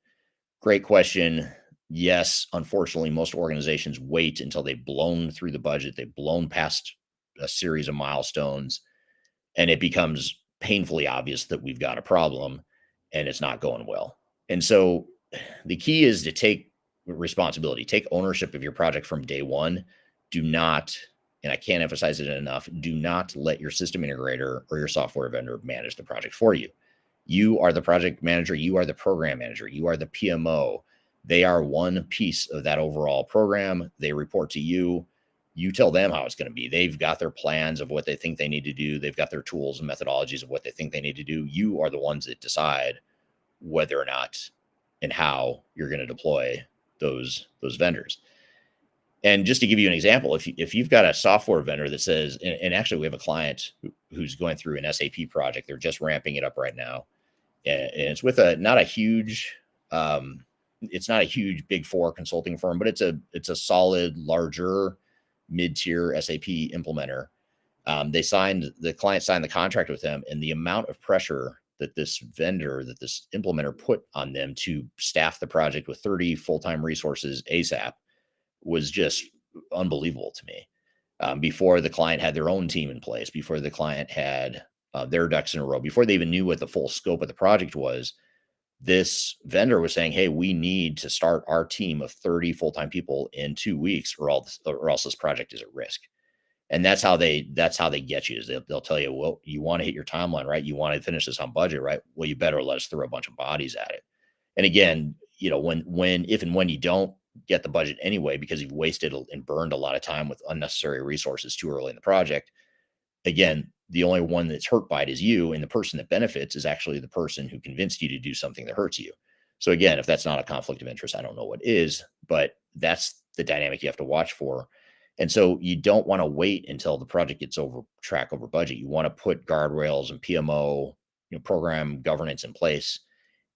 Great question. Yes, unfortunately, most organizations wait until they've blown through the budget, they've blown past a series of milestones, and it becomes painfully obvious that we've got a problem and it's not going well. And so the key is to take responsibility, take ownership of your project from day one. Do not, and I can't emphasize it enough, do not let your system integrator or your software vendor manage the project for you. You are the project manager, you are the program manager, you are the PMO. They are one piece of that overall program. They report to you. You tell them how it's going to be. They've got their plans of what they think they need to do. They've got their tools and methodologies of what they think they need to do. You are the ones that decide whether or not and how you're going to deploy those vendors. And just to give you an example, if you've got a software vendor that says, and actually we have a client who's going through an SAP project, they're just ramping it up right now, and it's with not a huge big four consulting firm, but it's a solid, larger, mid-tier SAP implementer. The client signed the contract with them, and the amount of pressure that this implementer put on them to staff the project with 30 full-time resources ASAP was just unbelievable to me. Before the client had their own team in place, before the client had their ducks in a row, before they even knew what the full scope of the project was, this vendor was saying, hey, we need to start our team of 30 full-time people in 2 weeks, or else this project is at risk. And that's how they get you, is they'll tell you, well, you want to hit your timeline, right? You want to finish this on budget, right? Well, you better let us throw a bunch of bodies at it. And again, if and when you don't get the budget anyway, because you've wasted and burned a lot of time with unnecessary resources too early in the project, again, the only one that's hurt by it is you, and the person that benefits is actually the person who convinced you to do something that hurts you. So again, if that's not a conflict of interest, I don't know what is, but that's the dynamic you have to watch for. And so you don't want to wait until the project gets over budget. You want to put guardrails and PMO, program governance in place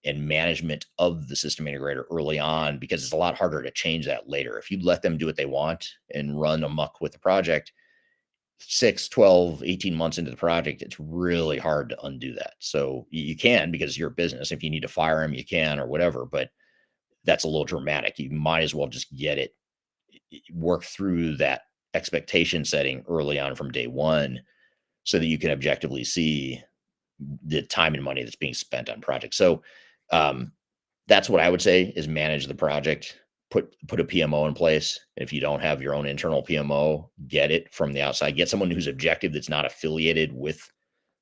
and management of the system integrator early on, because it's a lot harder to change that later. If you let them do what they want and run amok with the project, 6, 12, 18 months into the project, it's really hard to undo that. So you can, because you're a business. If you need to fire them, you can, or whatever, but that's a little dramatic. You might as well just work through that expectation setting early on from day one, so that you can objectively see the time and money that's being spent on projects. So um, that's what I would say is manage the project. Put a PMO in place. If you don't have your own internal PMO, get it from the outside. Get someone who's objective that's not affiliated with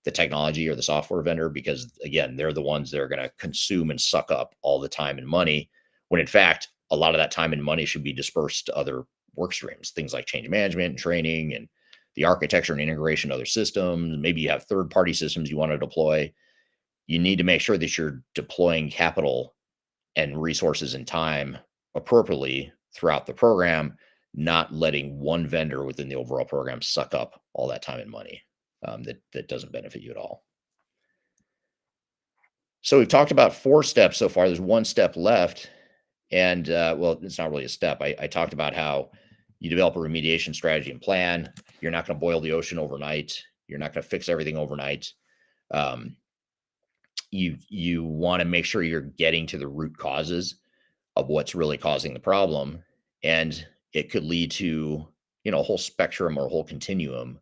the technology or the software vendor, because again, they're the ones that are going to consume and suck up all the time and money, when in fact a lot of that time and money should be dispersed to other work streams, things like change management and training and the architecture and integration of other systems. Maybe you have third party systems you want to deploy. You need to make sure that you're deploying capital and resources and time appropriately throughout the program, not letting one vendor within the overall program suck up all that time and money, that doesn't benefit you at all. So we've talked about 4 steps so far. There's 1 step left, and well, it's not really a step. I talked about how you develop a remediation strategy and plan. You're not going to boil the ocean overnight. You're not going to fix everything overnight. Um, you want to make sure you're getting to the root causes of what's really causing the problem, and it could lead to a whole spectrum or a whole continuum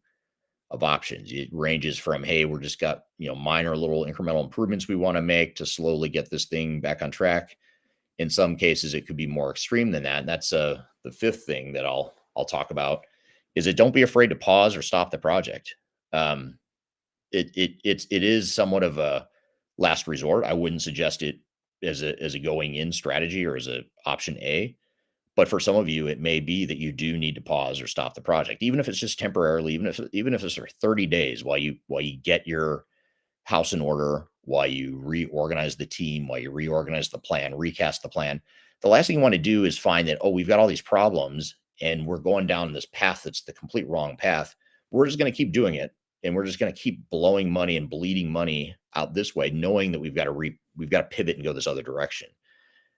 of options. It ranges from, hey, we're just got minor little incremental improvements we want to make to slowly get this thing back on track. In some cases it could be more extreme than that, and that's the fifth thing that I'll talk about, is that don't be afraid to pause or stop the project. um it is somewhat of a last resort. I wouldn't suggest it as a going in strategy or as a option A. But for some of you, it may be that you do need to pause or stop the project, even if it's just temporarily, even if it's for 30 days, while you get your house in order, while you reorganize the team, while you reorganize the plan, recast the plan. The last thing you want to do is find that, oh, we've got all these problems and we're going down this path that's the complete wrong path. We're just going to keep doing it, and we're just going to keep blowing money and bleeding money out this way, knowing that we've got to pivot and go this other direction.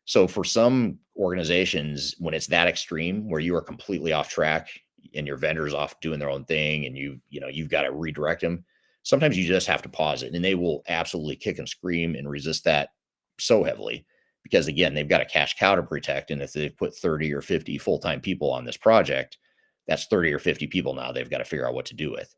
So for some organizations, when it's that extreme where you are completely off track and your vendor's off doing their own thing and you've got to redirect them, sometimes you just have to pause it, and they will absolutely kick and scream and resist that so heavily, because again, they've got a cash cow to protect. And if they've put 30 or 50 full-time people on this project, that's 30 or 50 people now they've got to figure out what to do with.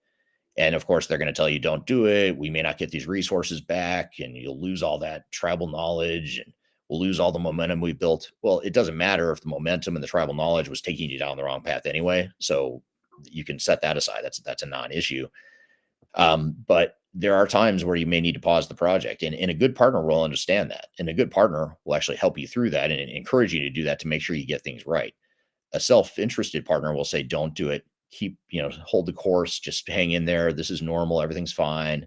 And of course, they're going to tell you, don't do it. We may not get these resources back, and you'll lose all that tribal knowledge, and we'll lose all the momentum we built. Well, it doesn't matter if the momentum and the tribal knowledge was taking you down the wrong path anyway. So you can set that aside. That's a non-issue. But there are times where you may need to pause the project, and a good partner will understand that. And a good partner will actually help you through that and encourage you to do that to make sure you get things right. A self-interested partner will say, don't do it. Keep, hold the course, just hang in there. This is normal. Everything's fine.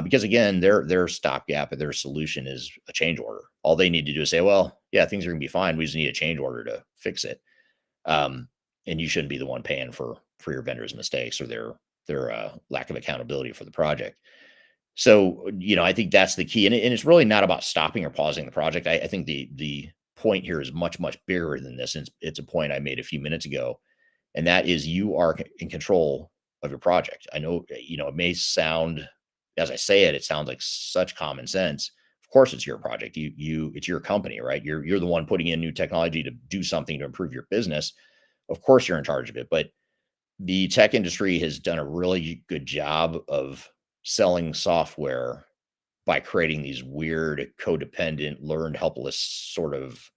Because again, their stopgap and their solution is a change order. All they need to do is say, well, yeah, things are going to be fine. We just need a change order to fix it. Um, and you shouldn't be the one paying for your vendor's mistakes or their lack of accountability for the project. So, I think that's the key. And it's really not about stopping or pausing the project. I think the point here is much, much bigger than this. And it's a point I made a few minutes ago, and that is you are in control of your project. I know, it may sound, as I say it, it sounds like such common sense. Of course, it's your project. It's your company, right? You're the one putting in new technology to do something to improve your business. Of course, you're in charge of it. But the tech industry has done a really good job of selling software by creating these weird codependent learned helplessness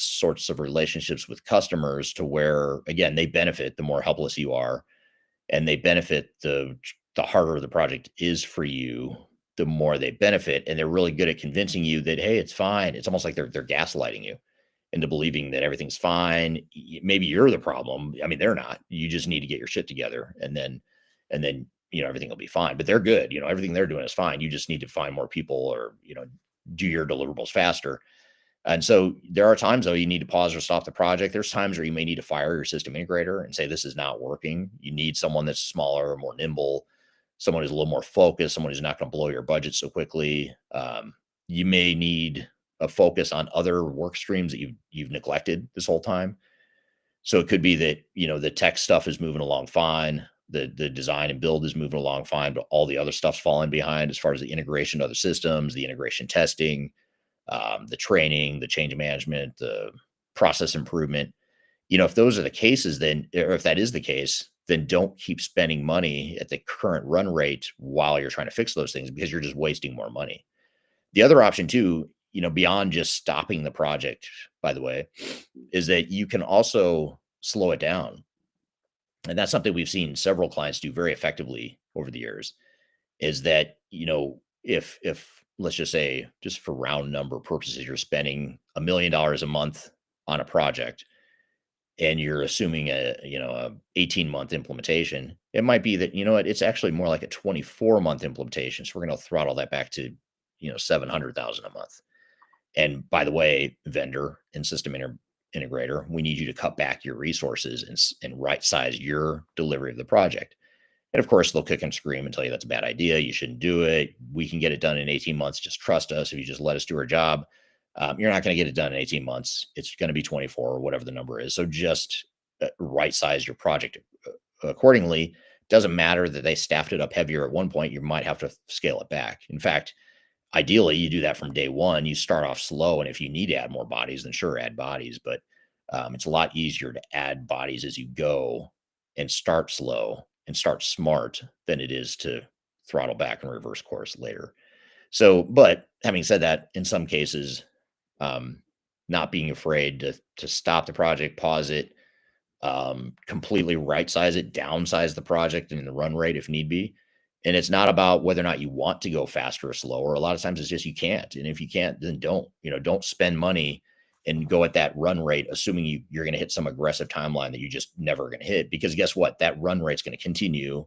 sorts of relationships with customers, to where again they benefit the more helpless you are, and they benefit the harder the project is for you, the more they benefit. And they're really good at convincing you that, hey, it's fine. It's almost like they're gaslighting you into believing that everything's fine. Maybe you're the problem. I mean, they're not. You just need to get your shit together, and then everything will be fine. But they're good. Everything they're doing is fine. You just need to find more people, or do your deliverables faster. And so there are times, though, you need to pause or stop the project. There's times where you may need to fire your system integrator and say, this is not working. You need someone that's smaller, more nimble, someone who's a little more focused, someone who's not going to blow your budget so quickly. You may need a focus on other work streams that you've neglected this whole time. So it could be that, the tech stuff is moving along fine. The design and build is moving along fine, but all the other stuff's falling behind as far as the integration of other systems, the integration testing, the training, the change management, the process improvement. If those are the cases, then, or if that is the case, then don't keep spending money at the current run rate while you're trying to fix those things because you're just wasting more money. The other option too, beyond just stopping the project, by the way, is that you can also slow it down. And that's something we've seen several clients do very effectively over the years is that, if let's just say, just for round number purposes, you're spending $1 million a month on a project and you're assuming a 18-month implementation, it might be that, it's actually more like a 24-month implementation. So we're going to throttle that back to, 700,000 a month. And by the way, vendor and integrator, we need you to cut back your resources and right size your delivery of the project. And of course, they'll kick and scream and tell you that's a bad idea. You shouldn't do it. We can get it done in 18 months. Just trust us. If you just let us do our job, you're not going to get it done in 18 months. It's going to be 24 or whatever the number is. So just right size your project accordingly. Doesn't matter that they staffed it up heavier at one point. You might have to scale it back. In fact, ideally, you do that from day one. You start off slow, and if you need to add more bodies, then sure, add bodies. But it's a lot easier to add bodies as you go and start slow and start smart than it is to throttle back and reverse course later. So, but having said that, in some cases, um, not being afraid to stop the project, pause it, completely right size it, downsize the project and the run rate if need be. And it's not about whether or not you want to go faster or slower. A lot of times it's just you can't. And if you can't, then don't spend money and go at that run rate, assuming you're going to hit some aggressive timeline that you just never going to hit. Because guess what? That run rate's going to continue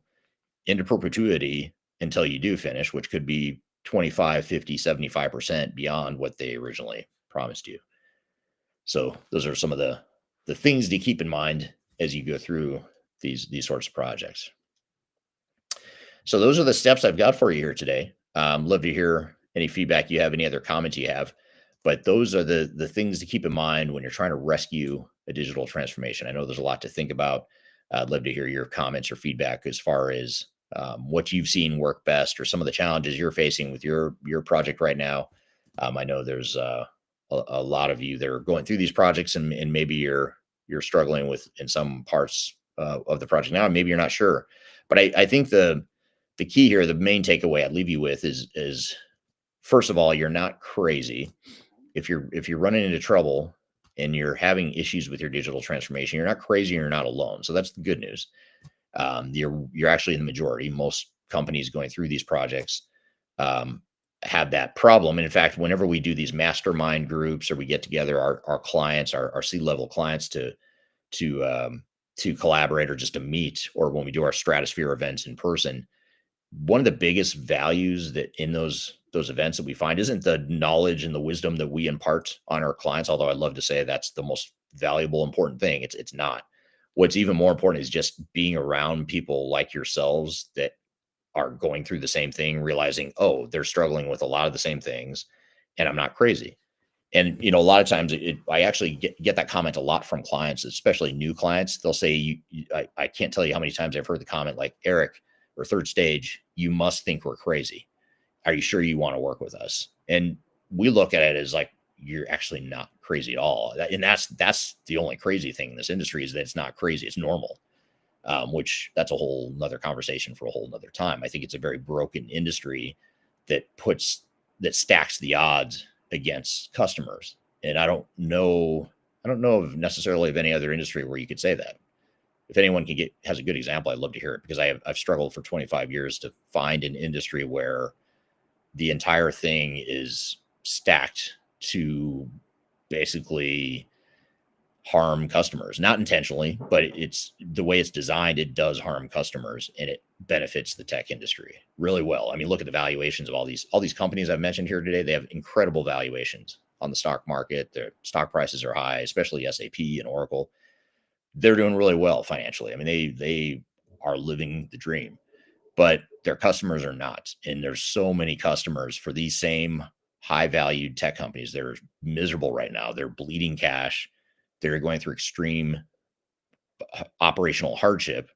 into perpetuity until you do finish, which could be 25, 50, 75% beyond what they originally promised you. So those are some of the things to keep in mind as you go through these sorts of projects. So those are the steps I've got for you here today. Love to hear any feedback you have, any other comments you have. But those are the things to keep in mind when you're trying to rescue a digital transformation. I know there's a lot to think about. I'd love to hear your comments or feedback as far as what you've seen work best or some of the challenges you're facing with your project right now. I know there's a lot of you that are going through these projects, and maybe you're struggling with in some parts of the project now. Maybe you're not sure, but I think the key here, the main takeaway I'd leave you with is first of all, you're not crazy. If you're running into trouble and you're having issues with your digital transformation, you're not crazy and you're not alone. So that's the good news. You're actually in the majority. Most companies going through these projects um, have that problem. And in fact, whenever we do these mastermind groups or we get together our clients, our C-level clients to to collaborate or just to meet, or when we do our stratosphere events in person, one of the biggest values that in those events that we find isn't the knowledge and the wisdom that we impart on our clients, although I'd love to say that's the most valuable, important thing. It's not. What's even more important is just being around people like yourselves that are going through the same thing, realizing, oh, they're struggling with a lot of the same things, and I'm not crazy. And a lot of times I actually get that comment a lot from clients, especially new clients. They'll say, I can't tell you how many times I've heard the comment like, Eric, or third stage, you must think we're crazy. Are you sure you want to work with us? And we look at it as like, you're actually not crazy at all. And that's the only crazy thing in this industry is that it's not crazy. It's normal, which that's a whole nother conversation for a whole nother time. I think it's a very broken industry that stacks the odds against customers. And I don't know of necessarily of any other industry where you could say that. If anyone has a good example, I'd love to hear it because I've struggled for 25 years to find an industry where the entire thing is stacked to basically harm customers, not intentionally, but it's the way it's designed. It does harm customers and it benefits the tech industry really well. I mean, look at the valuations of all these companies I've mentioned here today. They have incredible valuations on the stock market. Their stock prices are high, especially SAP and Oracle. They're doing really well financially. I mean, they are living the dream, but their customers are not. And there's so many customers for these same high valued tech companies. They're miserable right now. They're bleeding cash. They're going through extreme operational hardship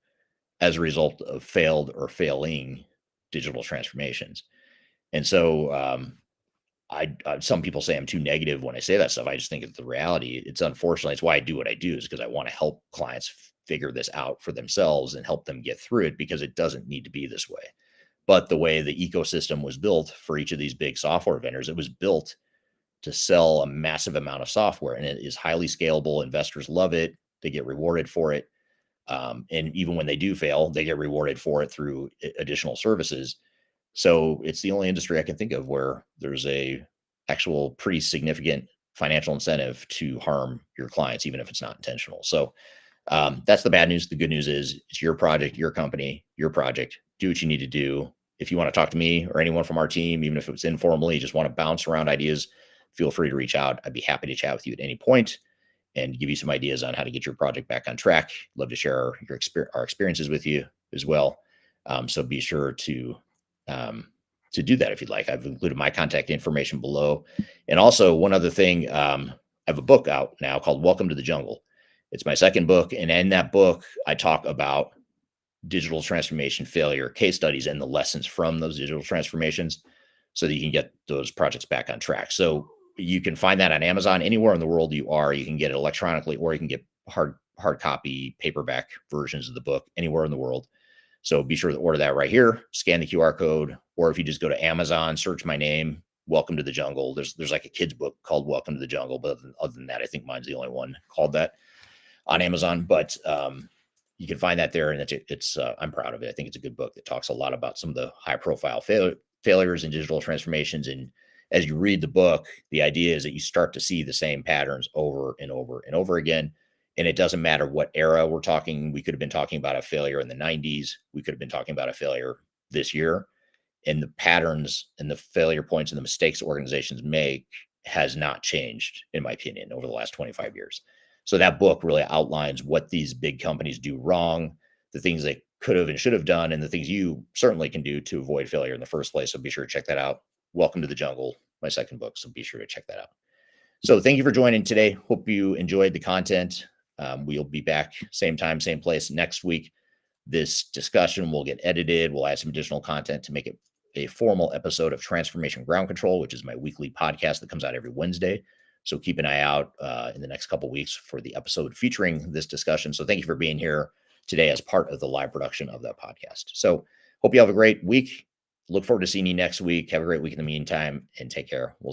as a result of failed or failing digital transformations. And so, some people say I'm too negative when I say that stuff. I just think it's the reality. It's unfortunately, it's why I do what I do is because I want to help clients figure this out for themselves and help them get through it, because it doesn't need to be this way. But the way the ecosystem was built for each of these big software vendors, it was built to sell a massive amount of software, and it is highly scalable. Investors love it. They get rewarded for it. And even when they do fail, they get rewarded for it through additional services. So it's the only industry I can think of where there's a actual pretty significant financial incentive to harm your clients, even if it's not intentional. So that's the bad news. The good news is it's your project, your company, your project. Do what you need to do. If you want to talk to me or anyone from our team, even if it's informally, just want to bounce around ideas, feel free to reach out. I'd be happy to chat with you at any point and give you some ideas on how to get your project back on track. Love to share our experiences with you as well. So be sure um, to do that if you'd like. I've included my contact information below. And also one other thing, I have a book out now called Welcome to the Jungle. It's my second book. And in that book, I talk about digital transformation failure case studies and the lessons from those digital transformations so that you can get those projects back on track. So you can find that on Amazon anywhere in the world you are. You can get it electronically, or you can get hard copy paperback versions of the book anywhere in the world. So be sure to order that right here, scan the QR code, or if you just go to Amazon, search my name, Welcome to the Jungle. There's like a kid's book called Welcome to the Jungle, but other than that, I think mine's the only one called that on Amazon. But you can find that there, and it's I'm proud of it. I think it's a good book that talks a lot about some of the high profile failures in digital transformations. And as you read the book, the idea is that you start to see the same patterns over and over and over again. And it doesn't matter what era we're talking. We could have been talking about a failure in the 90s. We could have been talking about a failure this year. And the patterns and the failure points and the mistakes organizations make has not changed, in my opinion, over the last 25 years. So that book really outlines what these big companies do wrong, the things they could have and should have done, and the things you certainly can do to avoid failure in the first place. So be sure to check that out. Welcome to the Jungle, my second book. So be sure to check that out. So thank you for joining today. Hope you enjoyed the content. We'll be back same time, same place next week. This discussion will get edited. We'll add some additional content to make it a formal episode of Transformation Ground Control, which is my weekly podcast that comes out every Wednesday. So keep an eye out in the next couple of weeks for the episode featuring this discussion. So thank you for being here today as part of the live production of that podcast. So hope you have a great week. Look forward to seeing you next week. Have a great week in the meantime, and take care. We'll see.